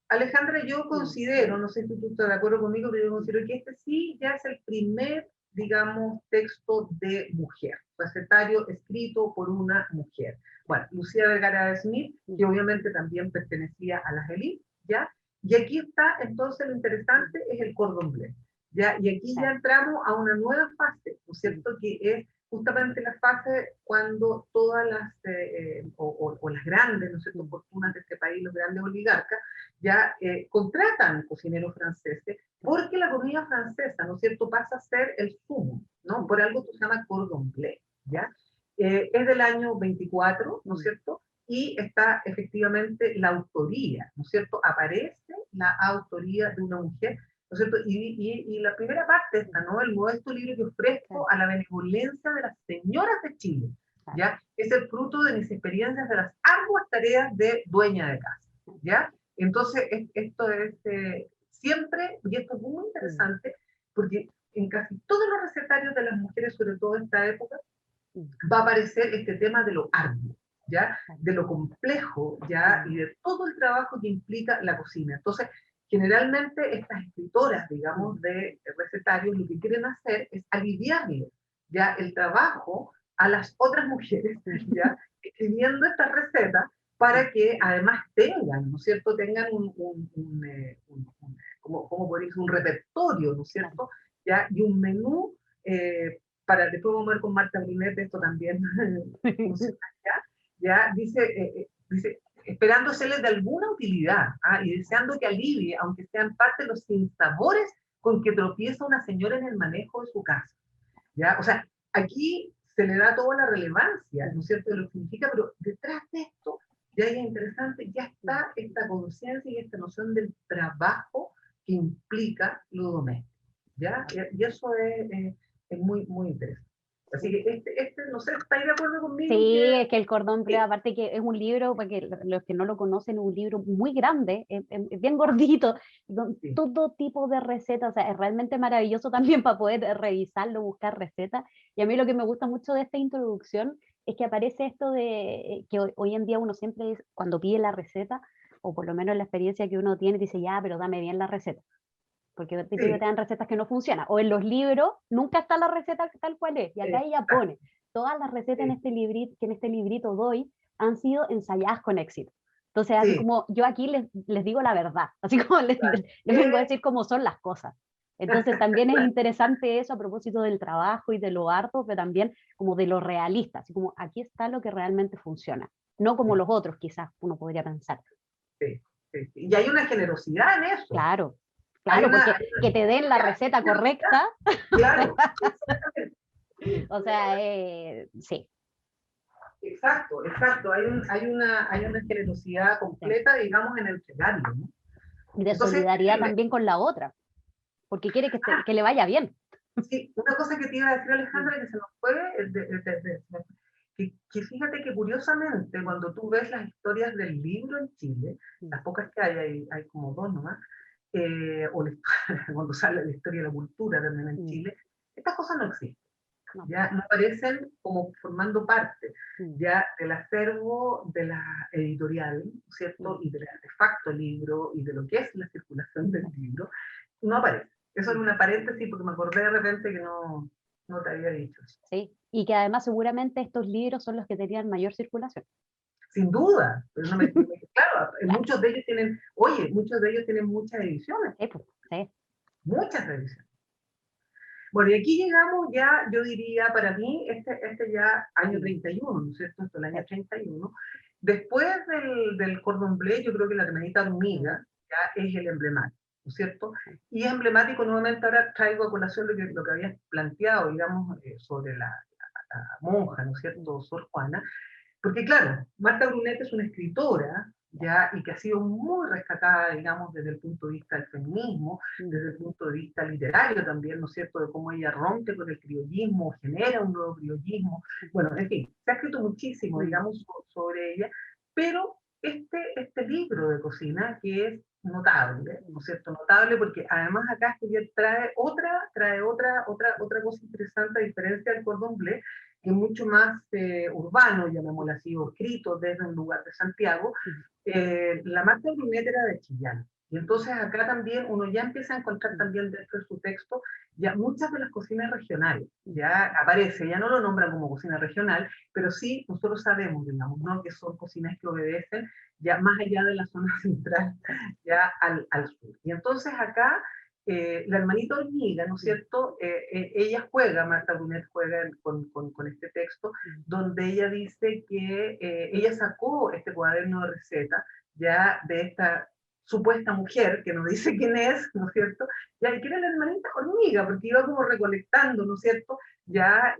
Alejandra, yo considero, no sé si tú estás de acuerdo conmigo, pero yo considero que este sí ya es el primer, digamos, texto de mujer, recetario escrito por una mujer. Bueno, Lucía Vergara Smith, que obviamente también pertenecía a las élites, ¿ya? Y aquí está, entonces, lo interesante es el cordón bleu, ¿ya? Y aquí ya entramos a una nueva fase, ¿no es cierto?, que es justamente la fase cuando todas las, o las grandes, ¿no es cierto?, fortunas de este país, los grandes oligarcas, ya contratan cocineros franceses, porque la comida francesa, ¿no es cierto?, pasa a ser el sumo, ¿no? Por algo que se llama cordon bleu, ¿ya? Es del año 24, ¿no es cierto?, y está efectivamente la autoría, ¿no es cierto?, aparece la autoría de una mujer, ¿no es cierto?, y la primera parte está, ¿no?, el modesto libro que ofrezco a la benevolencia de las señoras de Chile, ¿ya? Es el fruto de mis experiencias de las arduas tareas de dueña de casa, ¿ya? Entonces, esto es siempre, y esto es muy interesante, porque en casi todos los recetarios de las mujeres, sobre todo en esta época, va a aparecer este tema de lo arduo, ¿ya? De lo complejo, ¿ya? Y de todo el trabajo que implica la cocina. Entonces, generalmente estas escritoras, digamos, de recetarios, lo que quieren hacer es aliviarle, ¿ya?, el trabajo a las otras mujeres, ¿ya?, escribiendo estas recetas para que además tengan, ¿no es cierto?, tengan como por ejemplo, un repertorio, ¿no es cierto?, ¿ya?, y un menú para después vamos a ver con Marta Brunet, esto también funciona ya dice, dice, esperándoseles de alguna utilidad, y deseando que alivie, aunque sean parte de los sinsabores con que tropieza una señora en el manejo de su casa, ¿ya? O sea, aquí se le da toda la relevancia, ¿no es cierto?, de lo que significa, pero detrás de esto, ya es interesante, ya está esta conciencia y esta noción del trabajo que implica lo doméstico, ¿ya? Y eso es muy, muy interesante. Así que no sé, ¿estáis de acuerdo conmigo? Sí, es que el cordón bleu, aparte que es un libro, porque los que no lo conocen, es un libro muy grande, es bien gordito, con Sí, todo tipo de recetas, o sea, es realmente maravilloso también para poder revisarlo, buscar recetas. Y a mí lo que me gusta mucho de esta introducción es que aparece esto de que hoy en día uno siempre, cuando pide la receta, o por lo menos la experiencia que uno tiene, dice, ya, pero dame bien la receta. Porque típico que sí, te dan recetas que no funcionan. O en los libros nunca está la receta tal cual es. Y acá ella pone, todas las recetas en sí, este librito, que en este librito doy han sido ensayadas con éxito. Entonces, así sí, como yo aquí les digo la verdad, así como claro. les vengo a decir cómo son las cosas. Entonces también es Claro, interesante eso a propósito del trabajo y de lo harto, pero también como de lo realista, así como aquí está lo que realmente funciona, no como sí, los otros quizás uno podría pensar. sí, sí, sí. Y hay una generosidad en eso. Claro, Hay claro, porque que te den la hay receta generosidad, correcta. claro, exactamente. O sea, sí, Exacto, exacto. Hay una generosidad sí. completa, digamos, en el entregarlo, ¿no? Y de Entonces, solidaridad también con la otra, porque quiere que le vaya bien. sí, una cosa que te iba a decir, Mm, Alejandra, que se nos fue, que fíjate que curiosamente, cuando tú ves las historias del libro en Chile, mm, las pocas que hay como dos nomás, cuando sale la historia de la cultura también en mm, Chile, estas cosas no existen. no, Ya no aparecen como formando parte mm, ya del acervo de la editorial, mm, ¿cierto? Y del artefacto libro y de lo que es la circulación del libro, no aparece. Eso era mm, una paréntesis porque me acordé de repente que no te había dicho eso. sí. Y que además seguramente estos libros son los que tenían mayor circulación. Sin duda, pero claro, Claro, muchos de ellos tienen, oye, muchos de ellos tienen muchas ediciones, sí, pues, sí, muchas ediciones. Bueno, y aquí llegamos ya, yo diría, para mí, este ya año mm, 31, ¿no es cierto? Esto es el sí, año 31. Después del cordón bleu, yo creo que la hermanita mm, hormiga ya es el emblemático, ¿no es cierto? sí, Y es emblemático, nuevamente ahora traigo a colación lo que habías planteado, digamos, sobre la monja, ¿no es mm, cierto? Sor Juana, porque claro, Marta Brunet es una escritora, ya, ya, y que ha sido muy rescatada, digamos, desde el punto de vista del feminismo, mm, desde el punto de vista literario también, ¿no es cierto?, de cómo ella rompe con el criollismo, genera un nuevo criollismo. Bueno, en fin, se ha escrito muchísimo, mm, digamos, sobre ella, pero este libro de cocina que es notable, ¿no mm, es cierto?, notable porque además acá ella trae otra cosa interesante a diferencia del cordón bleu, que es mucho más urbano, llamémoslo así, o escrito desde un lugar de Santiago. mm, La Marta Brunet era de Chillán, Y entonces acá también uno ya empieza a encontrar también dentro de su texto ya muchas de las cocinas regionales, ya aparece, ya no lo nombran como cocina regional, pero sí nosotros sabemos, digamos, ¿no? Que son cocinas que obedecen ya más allá de la zona central, ya al sur. Y entonces acá la hermanita hormiga, ¿no es cierto? Ella juega, Marta Brunet juega con este texto, donde ella dice que ella sacó este cuaderno de recetas ya de esta supuesta mujer, que no dice quién es, ¿no es cierto? Ya, y que era la hermanita hormiga, porque iba como recolectando, ¿no es cierto? Ya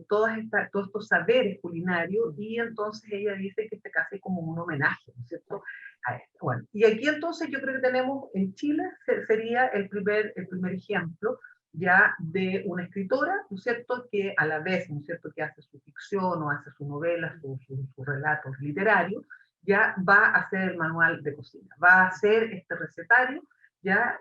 todos estos saberes culinarios, y entonces ella dice que este casi como un homenaje, ¿no es cierto? A esto. Bueno, y aquí entonces yo creo que tenemos en Chile, sería el primer ejemplo ya de una escritora, ¿no es cierto?, que a la vez, ¿no es cierto?, que hace su ficción o hace su novela, sus relatos literarios, ya va a hacer el manual de cocina, va a hacer este recetario, ya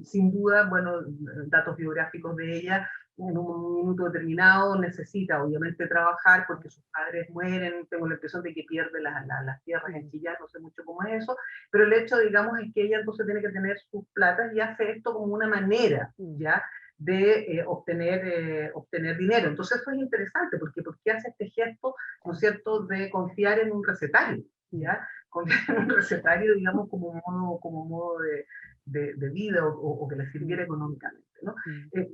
sin duda, bueno, datos biográficos de ella, en un minuto determinado necesita obviamente trabajar porque sus padres mueren, tengo la impresión de que pierde las tierras en Chillán, no sé mucho cómo es eso, pero el hecho, digamos, es que ella entonces tiene que tener sus platas y hace esto como una manera, ¿ya?, de obtener dinero. Entonces eso es interesante, porque ¿por qué hace este gesto, ¿no es cierto?, de confiar en un recetario, ¿ya? Confiar en un recetario, digamos, como modo de vida o que le sirviera económicamente, ¿no?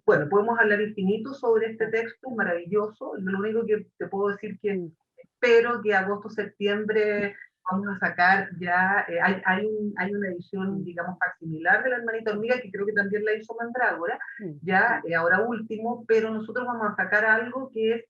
Bueno, podemos hablar infinito sobre este texto, maravilloso. Lo único que te puedo decir que espero que agosto-septiembre vamos a sacar ya, hay una edición, digamos, facsimilar de la hermanita hormiga, que creo que también la hizo Mandrágora, ya, ahora último, pero nosotros vamos a sacar algo que es,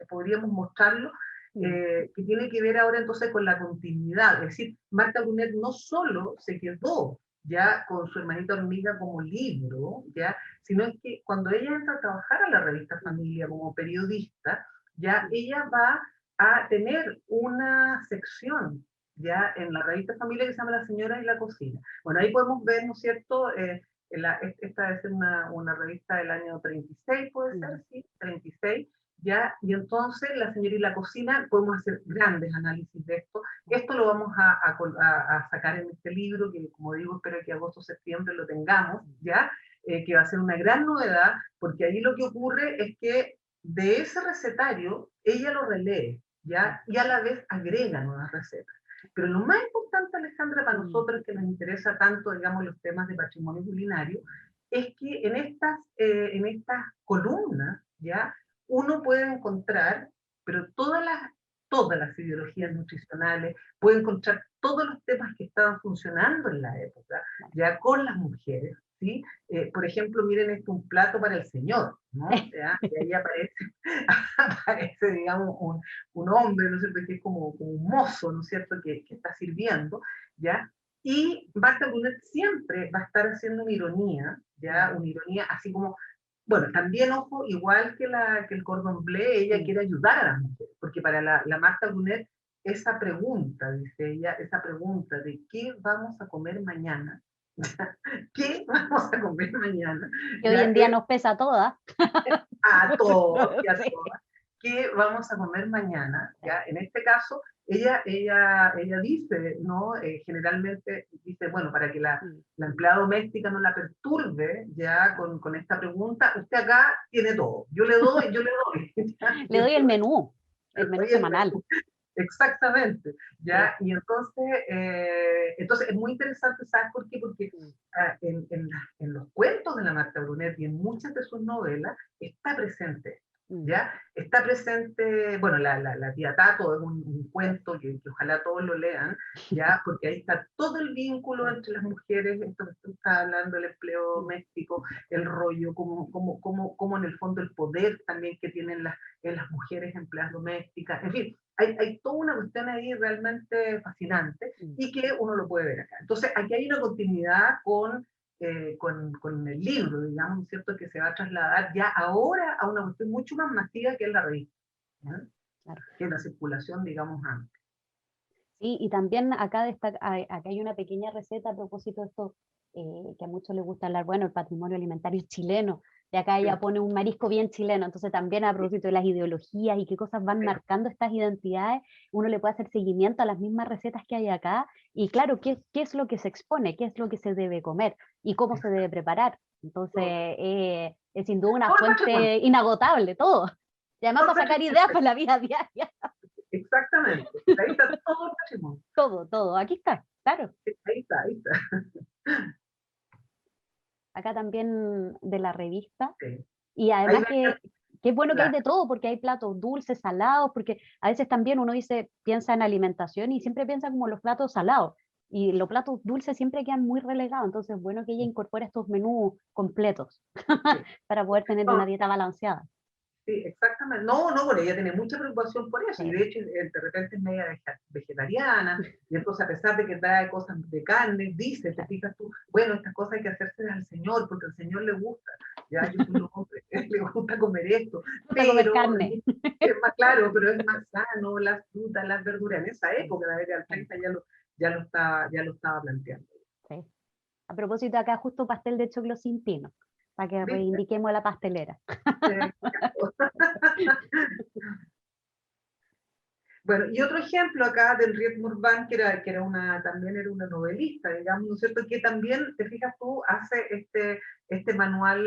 podríamos mostrarlo, que tiene que ver ahora entonces con la continuidad. Es decir, Marta Brunet no solo se quedó ya con su hermanita hormiga como libro, ya, sino es que cuando ella entra a trabajar a la revista Familia como periodista, ya ella va a tener una sección ya en la revista Familia que se llama La Señora y la Cocina. Bueno, ahí podemos ver, ¿no es cierto? Esta debe ser una revista del año 36, puede ser, sí, 36, ¿ya? Y entonces La Señora y la Cocina, podemos hacer grandes análisis de esto. Esto lo vamos a sacar en este libro, que como digo, espero que agosto-septiembre lo tengamos, ¿ya? Que va a ser una gran novedad, porque ahí lo que ocurre es que de ese recetario ella lo relee, ¿ya? Y a la vez agrega nuevas recetas. Pero lo más importante, Alejandra, para nosotros que nos interesa tanto, digamos, los temas de patrimonio culinario, es que en estas columnas, ¿ya?, uno puede encontrar, pero todas las ideologías nutricionales, puede encontrar todos los temas que estaban funcionando en la época, ya con las mujeres, ¿sí? Por ejemplo, miren esto, un plato para el señor, ¿no? ¿Ya? Y ahí aparece, digamos, un hombre, ¿no es cierto?, que es como un mozo, ¿no es cierto?, que está sirviendo, ¿ya? Y Marta Brunet siempre va a estar haciendo una ironía, ¿ya? Una ironía así como, bueno, también, ojo, igual que el Cordon Bleu, ella quiere ayudar a las mujeres, porque para la Marta Brunet, esa pregunta, dice ella, esa pregunta de ¿qué vamos a comer mañana? ¿Qué vamos a comer mañana? Que hoy Ya en día nos pesa a todas. a todos y a Sí. todas. ¿Qué vamos a comer mañana? ¿Ya? En este caso, ella dice, ¿no? Generalmente dice, bueno, para que la empleada doméstica no la perturbe ya con esta pregunta, usted acá tiene todo. Yo le doy, yo le doy. ¿Ya? Y Le doy entonces, el le menú doy el semanal. menú. Exactamente, Sí. ¿ya? Y entonces es muy interesante, ¿sabes por qué? Porque en los cuentos de la Marta Brunet y en muchas de sus novelas está presente, ¿ya? Está presente, bueno, la tía Tato es un cuento que ojalá todos lo lean, ¿ya? Porque ahí está todo el vínculo entre las mujeres, esto que tú estás hablando, el empleo doméstico, el rollo, como en el fondo el poder también que tienen las mujeres empleadas domésticas, en fin, hay toda una cuestión ahí realmente fascinante y que uno lo puede ver acá. Entonces, aquí hay una continuidad con el libro, digamos, ¿no es cierto?, que se va a trasladar ya ahora a una cuestión mucho más masiva que es la revista, ¿no? Claro. Que es la circulación, digamos, antes. Sí, y también acá hay una pequeña receta a propósito de esto, que a muchos les gusta hablar, bueno, el patrimonio alimentario chileno, y acá sí, ella pone un marisco bien chileno, entonces también a sí, propósito de las ideologías y qué cosas van sí, marcando estas identidades, uno le puede hacer seguimiento a las mismas recetas que hay acá, y claro, qué es lo que se expone, qué es lo que se debe comer, y cómo se debe exacto. preparar. Entonces, Todo, es sin duda una todo el patrimonio. fuente inagotable, todo. Y además Todo el para sacar patrimonio. ideas para la vida diaria, Exactamente. Ahí está todo el patrimonio. todo, todo. Aquí está, claro. Ahí está, ahí está. Acá también de la revista. Sí. Y Ahí además venía, que es bueno que hay claro, de todo, porque hay platos dulces, salados, porque a veces también uno dice, piensa en alimentación y siempre piensa como los platos salados. Y los platos dulces siempre quedan muy relegados, entonces es bueno que ella incorpore estos menús completos sí. para poder tener una No, dieta balanceada. sí, exactamente. No, no, bueno, ella tiene mucha preocupación por eso, y de Sí, hecho, de repente es media vegetariana, y entonces a pesar de que trae cosas de carne, dice, te claro. fijas tú, bueno, estas cosas hay que hacérselas al Señor, porque al Señor le gusta, ya, yo soy un hombre, le gusta comer esto, Gusta comer pero carne. es más claro, pero es más sano, las frutas, las verduras, en esa Sí, época, la década del sí, 30 ya lo estaba planteando, sí. A propósito, acá justo pastel de choclo sin pino, para que ¿viste? reivindiquemos a la pastelera. Eh, Bueno, y otro ejemplo acá del Riet Morvan, que era también era una novelista, digamos, ¿no es cierto? Que también, te fijas tú, hace este manual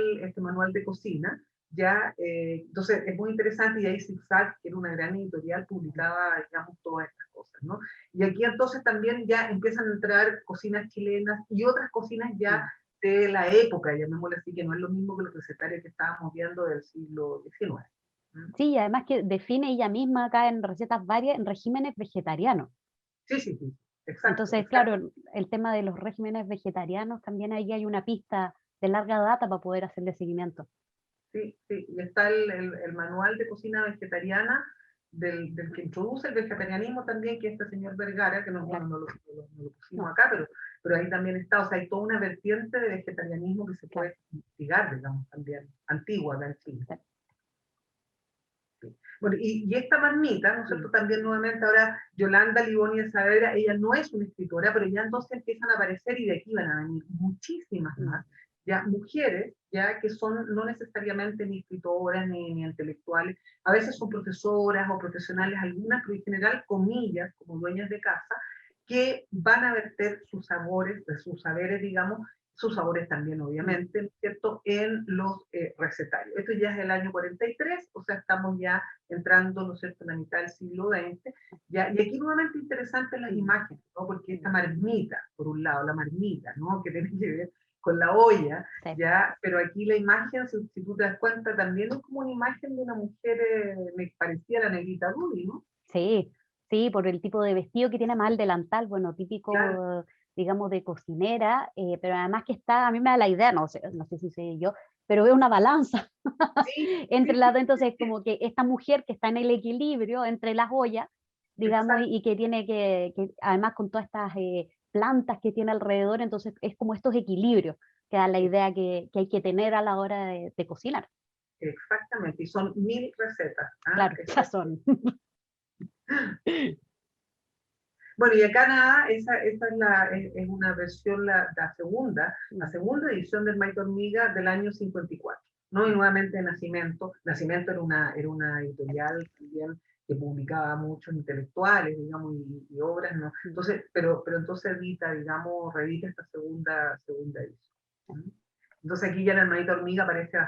de cocina, ya, entonces es muy interesante, y ahí Zigzag, que era una gran editorial, publicaba, digamos, todas estas cosas, ¿no? Y aquí entonces también ya empiezan a entrar cocinas chilenas y otras cocinas ya Mm. de la época, llamémosle así, que no es lo mismo que los recetarios que estábamos viendo del siglo XIX. ¿Mm? Sí, y además que define ella misma acá en recetas varias, en regímenes vegetarianos. Sí, sí, sí, exacto, Entonces, exacto. claro, el tema de los regímenes vegetarianos, también ahí hay una pista de larga data para poder hacerle seguimiento. Sí, sí, y está el manual de cocina vegetariana del que introduce el vegetarianismo también, que es este señor Vergara, que no, bueno, Claro, no lo pusimos no, acá, pero ahí también está, o sea, hay toda una vertiente de vegetarianismo que se claro, puede investigar, digamos, también, antigua acá en Chile. claro. Sí. Bueno, y esta marmita, ¿no es Mm, cierto? También nuevamente ahora Yolanda Livoni Saavedra, ella no es una escritora, pero ya entonces empiezan a aparecer y de aquí van a venir muchísimas mm, más, ya mujeres, ya que son no necesariamente ni escritoras ni intelectuales, a veces son profesoras o profesionales algunas, pero en general comillas, como dueñas de casa, que van a verter sus sabores, sus saberes, digamos, sus sabores también, mm, obviamente, ¿no es cierto?, en los recetarios. Esto ya es el año 43, o sea, estamos ya entrando, ¿no es cierto?, en la mitad del siglo XX, ya, y aquí nuevamente interesantes las mm, imágenes, ¿no?, porque esta mm, marmita, por un lado, la marmita, ¿no?, que tiene que ver con la olla, sí, ya, pero aquí la imagen, si tú te das cuenta, también es como una imagen de una mujer, me parecía la negrita Ruby, ¿no? sí, sí, por el tipo de vestido que tiene más el delantal, bueno, Claro, típico, digamos, de cocinera, pero además que está, a mí me da la idea, no sé si soy yo, pero veo una balanza sí, entre sí, las sí, dos, sí, entonces sí, como que esta mujer que está en el equilibrio entre las ollas, digamos, exacto, y que tiene que además con todas estas plantas que tiene alrededor, entonces es como estos equilibrios que dan la idea que hay que tener a la hora de cocinar. exactamente, y son 1000 recetas, ¿ah? Claro, esas son. Bueno, y acá nada, esa es una versión, la segunda edición del Maite Hormiga del año 54, ¿no? Y nuevamente Nacimiento. Nacimiento era una editorial también que publicaba muchos intelectuales, digamos, y obras, ¿no? Entonces, pero entonces edita, digamos, reedita esta segunda edición. ¿Mm? Entonces aquí ya la Maite Hormiga parece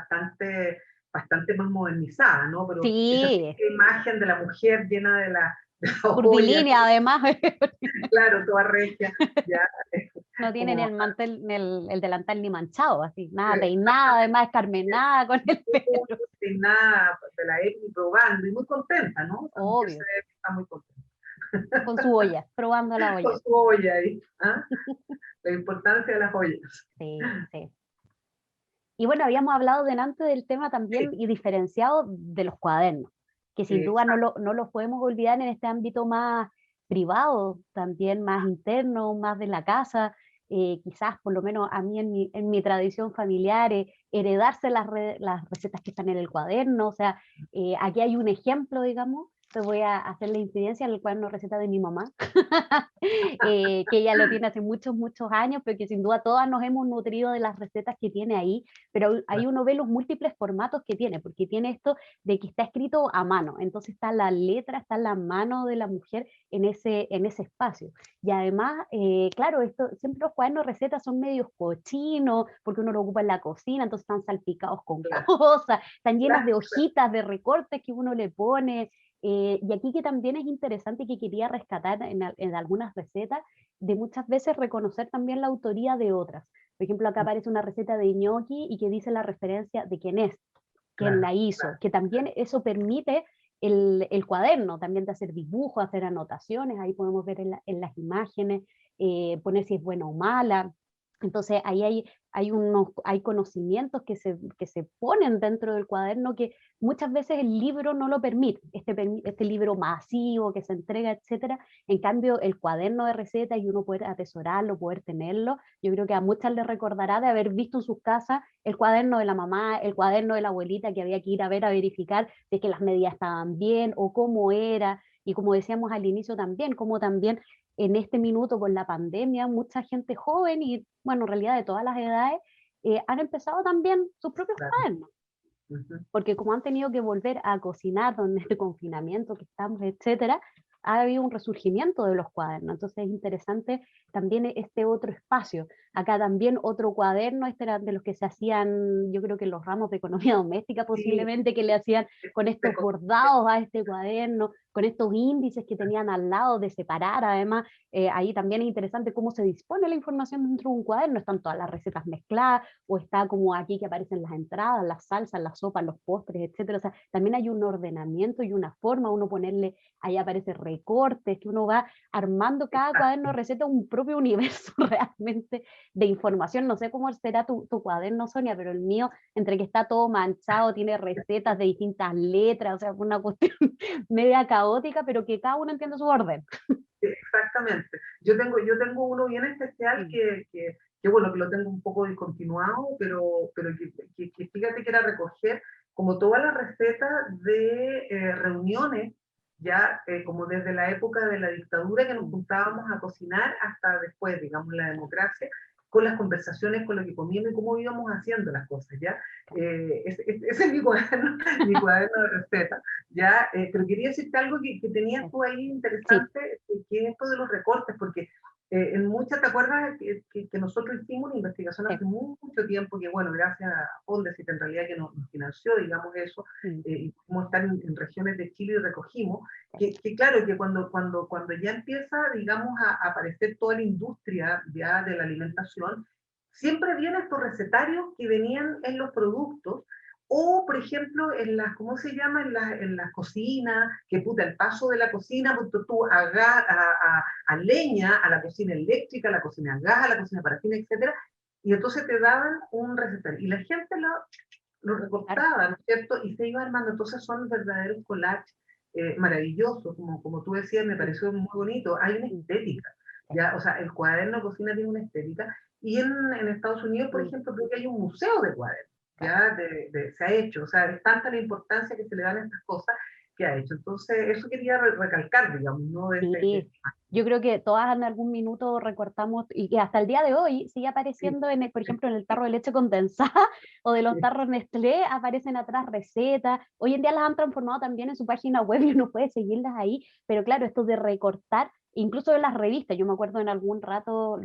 bastante más modernizada, ¿no? Pero esa Sí, típica imagen de la mujer llena de la olla, curvilínea además. claro, toda regia, ya, No tienen como el mantel, el delantal ni manchado, así, nada peinada, exactamente, además escarmenada con el muy pelo. peinada de la época y probando, y muy contenta, ¿no? Esa mujer se Obvio, ve que está muy contenta con su olla, probando la con olla. su olla ahí, ¿ah? La importancia de las ollas. Sí, sí. Y bueno, habíamos hablado delante del tema también Sí, y diferenciado de los cuadernos, que sin duda exacto, no los podemos olvidar en este ámbito más privado, también más interno, más de la casa. Quizás, por lo menos a mí en mi tradición familiar, heredarse las recetas que están en el cuaderno. O sea, aquí hay un ejemplo, digamos, te voy a hacer la incidencia al cuaderno receta de mi mamá, que ella lo tiene hace muchos, muchos años, pero que sin duda todas nos hemos nutrido de las recetas que tiene ahí, pero ahí uno ve los múltiples formatos que tiene, porque tiene esto de que está escrito a mano, entonces está la letra, está la mano de la mujer en ese espacio. Y además, claro, esto, siempre los cuadernos de recetas son medios cochinos, porque uno lo ocupa en la cocina, entonces están salpicados con Claro, cosas, están llenas claro, de hojitas, de recortes que uno le pone. Y aquí que también es interesante y que quería rescatar en algunas recetas, de muchas veces reconocer también la autoría de otras. Por ejemplo, acá aparece una receta de ñoqui y que dice la referencia de quién es, quién claro, la hizo, que también eso permite el cuaderno, también de hacer dibujos, hacer anotaciones, ahí podemos ver en las imágenes, poner si es buena o mala. Entonces ahí hay conocimientos que se ponen dentro del cuaderno que muchas veces el libro no lo permite, este libro masivo que se entrega, etcétera. En cambio, el cuaderno de recetas y uno poder atesorarlo, poder tenerlo, yo creo que a muchas les recordará de haber visto en sus casas el cuaderno de la mamá, el cuaderno de la abuelita que había que ir a ver a verificar de que las medidas estaban bien o cómo era. Y como decíamos al inicio también, como también en este minuto con la pandemia, mucha gente joven y, bueno, en realidad de todas las edades, han empezado también sus propios claro. cuadernos, Ujú. porque como han tenido que volver a cocinar en este confinamiento que estamos, etcétera, ha habido un resurgimiento de los cuadernos. Entonces es interesante también este otro espacio. Acá también otro cuaderno, este era de los que se hacían, yo creo que los ramos de economía doméstica Sí, posiblemente, que le hacían con se estos bordados a este cuaderno, con estos índices que tenían al lado de separar. Además, ahí también es interesante cómo se dispone la información dentro de un cuaderno. Están todas las recetas mezcladas, o está como aquí que aparecen las entradas, las salsas, las sopas, los postres, etcétera. O sea, también hay un ordenamiento y una forma, uno ponerle, ahí aparece recortes, que uno va armando cada cuaderno de receta un propio universo realmente de información. No sé cómo será tu cuaderno, Sonia, pero el mío, entre que está todo manchado, tiene recetas de distintas letras, o sea, una cuestión media caótica, pero que cada uno entiende su orden. exactamente. Yo tengo uno bien especial Mm. que, bueno, que lo tengo un poco discontinuado, pero que fíjate que era recoger como todas las recetas de reuniones, ya como desde la época de la dictadura que nos Mm. juntábamos a cocinar hasta después, digamos, la democracia, con las conversaciones, con lo que comíamos y cómo íbamos haciendo las cosas, ¿ya? Ese es mi cuaderno de recetas. Ya, pero quería decirte algo que tenías tú ahí Sí, interesante, que es esto de los recortes, porque en muchas, ¿te acuerdas que nosotros hicimos una investigación sí. hace mucho tiempo, que bueno, gracias a Ondesit en realidad que nos financió, digamos eso, Mm. y pudimos estar en regiones de Chile y recogimos, Sí. que claro, que cuando ya empieza, digamos, a aparecer toda la industria ya de la alimentación, siempre vienen estos recetarios que venían en los productos o, por ejemplo, en las, ¿cómo se llama? En las cocinas, que puta, el paso de la cocina, pues tú a leña, a la cocina eléctrica, a la cocina a gas, a la cocina parafina, etcétera, y entonces te daban un recetario. Y la gente lo Claro. recortaba, ¿no es cierto? Y se iba armando. Entonces son verdaderos collages maravillosos, como tú decías, me Mm. pareció muy bonito. Hay una Mm. estética, Sí. ¿ya? O sea, el cuaderno de cocina tiene una estética. Y en Estados Unidos, por Mm. ejemplo, creo que hay un museo de cuadernos Claro. ya se ha hecho, o sea, es tanta la importancia que se le dan a estas cosas que ha hecho. Entonces, eso quería recalcar, digamos, ¿no? Sí, yo creo que todas en algún minuto recortamos y que hasta el día de hoy sigue Sí, apareciendo, por sí, ejemplo, en el tarro de leche condensada o de los sí, tarros Nestlé, aparecen atrás recetas. Hoy en día las han transformado también en su página web y uno puede seguirlas ahí, pero claro, esto de recortar, incluso en las revistas, yo me acuerdo en algún rato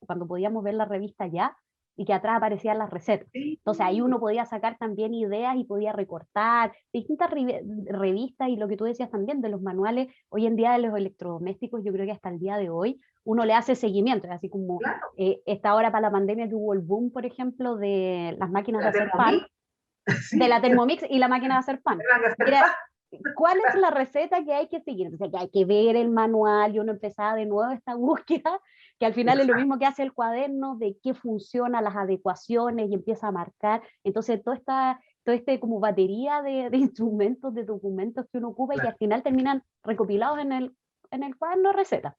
cuando podíamos ver la revista ya y que atrás aparecían las recetas. sí, Entonces ahí uno podía sacar también ideas y podía recortar distintas revistas y lo que tú decías también de los manuales. Hoy en día de los electrodomésticos, yo creo que hasta el día de hoy uno le hace seguimiento, así como claro, esta hora para la pandemia que hubo el boom, por ejemplo, de las máquinas de la hacer pan, Thermomix, de sí, la Thermomix y la máquina de hacer pan. tengan que Y hacer era, paz, ¿cuál es la receta que hay que seguir? Entonces, que hay que ver el manual y uno empezaba de nuevo esta búsqueda, que al final es lo exacto, mismo que hace el cuaderno, de qué funciona, las adecuaciones y empieza a marcar. Entonces, todo este como batería de instrumentos, de documentos que uno ocupa y que claro. al final terminan recopilados en el cuaderno de recetas.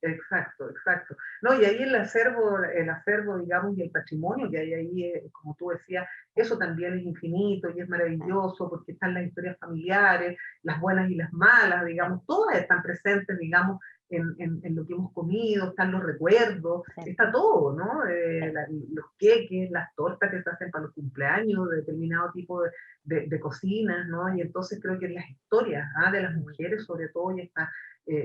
Exacto, exacto. No, y ahí el acervo, digamos, y el patrimonio que hay ahí, como tú decías, eso también es infinito y es maravilloso porque están las historias familiares, las buenas y las malas, digamos, todas están presentes, digamos, en lo que hemos comido, están los recuerdos, Sí, está todo, ¿no? sí. Los queques, las tortas que se hacen para los cumpleaños, de determinado tipo de cocinas, ¿no? Y entonces creo que las historias, ¿ah? De las Mm, mujeres sobre todo, y esta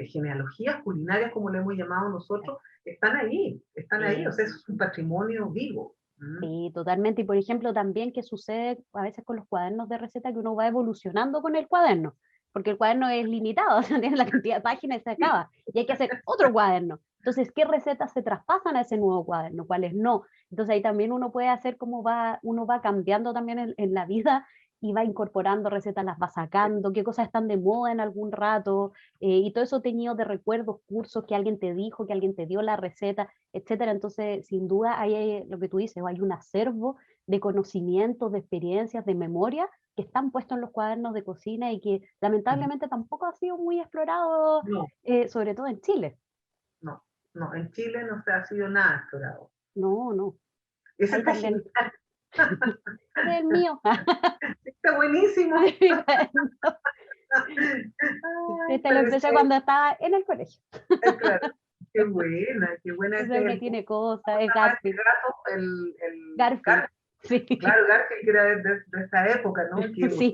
genealogías culinarias, como le hemos llamado nosotros, están ahí, o sí, sea, es un patrimonio vivo. sí, totalmente. Y por ejemplo, también que sucede a veces con los cuadernos de receta que uno va evolucionando con el cuaderno, porque el cuaderno es limitado, o sea, tiene la cantidad de páginas y se acaba, y hay que hacer otro cuaderno. Entonces, ¿qué recetas se traspasan a ese nuevo cuaderno? ¿Cuáles no? Entonces ahí también uno puede hacer cómo va, uno va cambiando también en la vida y va incorporando recetas, las va sacando, qué cosas están de moda en algún rato, y todo eso teñido de recuerdos, cursos que alguien te dijo, que alguien te dio la receta, etcétera. Entonces, sin duda, hay lo que tú dices, hay un acervo de conocimientos, de experiencias, de memoria que están puestos en los cuadernos de cocina y que lamentablemente tampoco ha sido muy explorado, No, sobre todo en Chile. no, no, en Chile no se ha sido nada explorado. No, no. Ese Ahí está genial, también. Ese es el mío. está buenísimo. Mi cuaderno. Ay, Este lo parece, empecé cuando estaba en el colegio. claro, qué buena ese Entonces es uno el, ¿cómo tiene cosas, es se llama este Garfield. gato? Garfield. Sí. Claro, Garfield, que era de esa época, ¿no? Qué buena, Sí.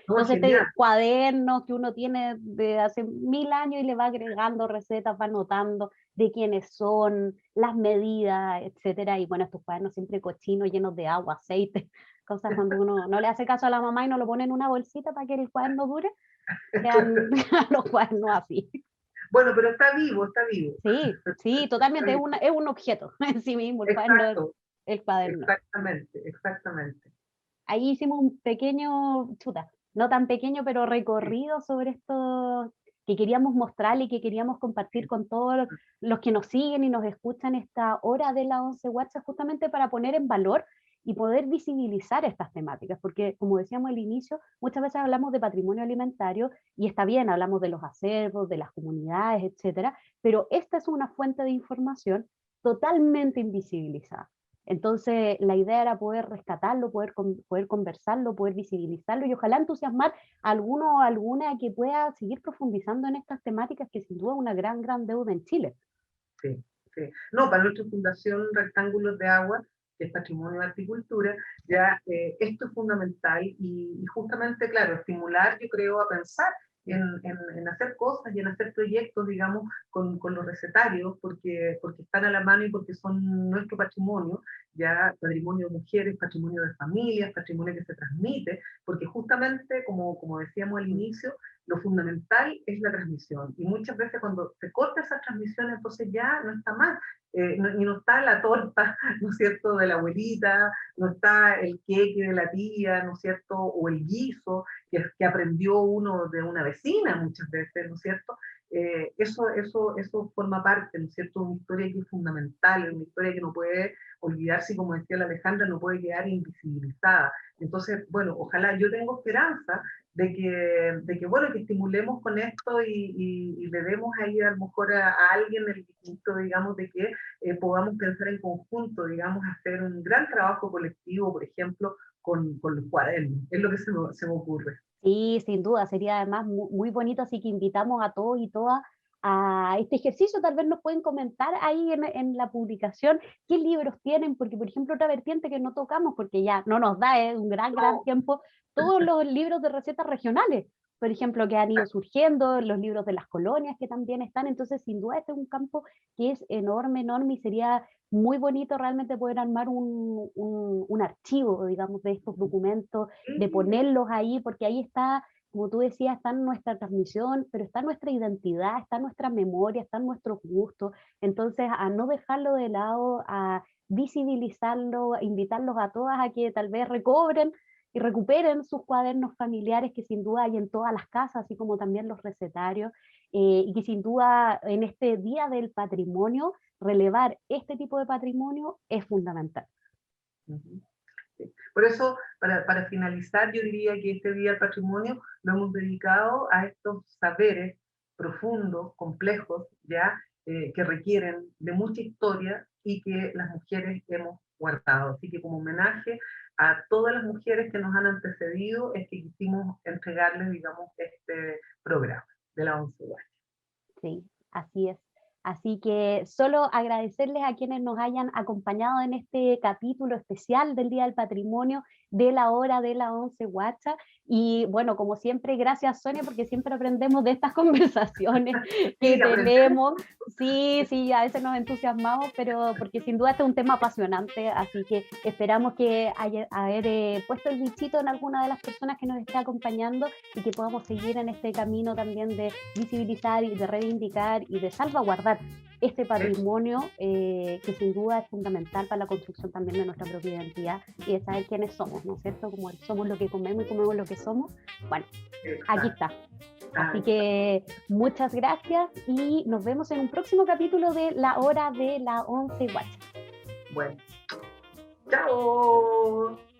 no, Entonces, genial. este cuaderno que uno tiene de hace 1000 años y le va agregando recetas, va anotando de quiénes son, las medidas, etcétera. Y bueno, estos cuadernos siempre cochinos, llenos de agua, aceite, cosas cuando uno no le hace caso a la mamá y no lo pone en una bolsita para que el cuaderno dure, quedan los cuadernos así. Bueno, pero está vivo, está vivo. Sí, sí, Está totalmente, vivo. es un objeto en sí mismo, el cuaderno, Exacto, el cuaderno. exactamente, exactamente. Ahí hicimos un pequeño, chuta, no tan pequeño, pero recorrido sobre esto que queríamos mostrar y que queríamos compartir con todos los que nos siguen y nos escuchan esta hora de la 11 WhatsApp, justamente para poner en valor y poder visibilizar estas temáticas, porque como decíamos al inicio, muchas veces hablamos de patrimonio alimentario y está bien, hablamos de los acervos, de las comunidades, etcétera, pero esta es una fuente de información totalmente invisibilizada. Entonces, la idea era poder rescatarlo, poder conversarlo, poder visibilizarlo y ojalá entusiasmar a alguno o alguna que pueda seguir profundizando en estas temáticas que sin duda es una gran, gran deuda en Chile. Sí, sí. No, para nuestra fundación Rectángulos de Agua, que es Patrimonio de Agricultura, ya esto es fundamental y justamente, claro, estimular, yo creo, a pensar en hacer cosas y en hacer proyectos, digamos, con los recetarios, porque están a la mano y porque son nuestro patrimonio, ya patrimonio de mujeres, patrimonio de familias, patrimonio que se transmite, porque justamente, como decíamos al Mm. inicio, lo fundamental es la transmisión. Y muchas veces cuando se corta esa transmisión, entonces ya no está más. Y no está la torta, ¿no es cierto?, de la abuelita, no está el queque de la tía, ¿no es cierto?, o el guiso que aprendió uno de una vecina muchas veces, ¿no es cierto? Eso forma parte, ¿no es cierto?, de una historia que es fundamental, una historia que no puede olvidarse, como decía la Alejandra, no puede quedar invisibilizada. Entonces, bueno, ojalá, yo tengo esperanza bueno, que estimulemos con esto y le demos ahí a lo mejor a alguien el distinto, digamos, de que podamos pensar en conjunto, digamos, hacer un gran trabajo colectivo, por ejemplo, con los cuadernos. Es lo que se me ocurre. Sí, sin duda, sería además muy bonito, así que invitamos a todos y todas a este ejercicio. Tal vez nos pueden comentar ahí en la publicación qué libros tienen, porque por ejemplo otra vertiente que no tocamos, porque ya no nos da un gran, gran No, tiempo, todos los libros de recetas regionales, por ejemplo, que han ido surgiendo, los libros de las colonias que también están, entonces sin duda este es un campo que es enorme, enorme y sería muy bonito realmente poder armar un archivo, digamos, de estos documentos de sí, ponerlos ahí, porque ahí está, como tú decías, está nuestra transmisión, pero está nuestra identidad, está nuestra memoria, están nuestros gustos. Entonces, a no dejarlo de lado, a visibilizarlo, a invitarlos a todas a que tal vez recobren y recuperen sus cuadernos familiares que sin duda hay en todas las casas, así como también los recetarios, y que sin duda en este Día del Patrimonio, relevar este tipo de patrimonio es fundamental. ujú. Sí. Por eso, para finalizar, yo diría que este Día del Patrimonio lo hemos dedicado a estos saberes profundos, complejos, ¿ya? que requieren de mucha historia y que las mujeres hemos guardado. Así que como homenaje a todas las mujeres que nos han antecedido, es que quisimos entregarles, digamos, este programa de la Once Guacha. Sí, así es. Así que solo agradecerles a quienes nos hayan acompañado en este capítulo especial del Día del Patrimonio de la hora de la Once Guacha. Y bueno, como siempre, gracias Sonia, porque siempre aprendemos de estas conversaciones que Sí, aprendemos. tenemos. Sí, sí, a veces nos entusiasmamos, pero porque sin duda este es un tema apasionante, así que esperamos que haber puesto el bichito en alguna de las personas que nos esté acompañando y que podamos seguir en este camino también de visibilizar y de reivindicar y de salvaguardar este patrimonio que sin duda es fundamental para la construcción también de nuestra propia identidad y de saber quiénes somos, ¿no es cierto? Como somos lo que comemos y comemos lo que somos. Bueno, aquí está. Así que muchas gracias y nos vemos en un próximo capítulo de La Hora de la Once Guacha. Bueno, chao.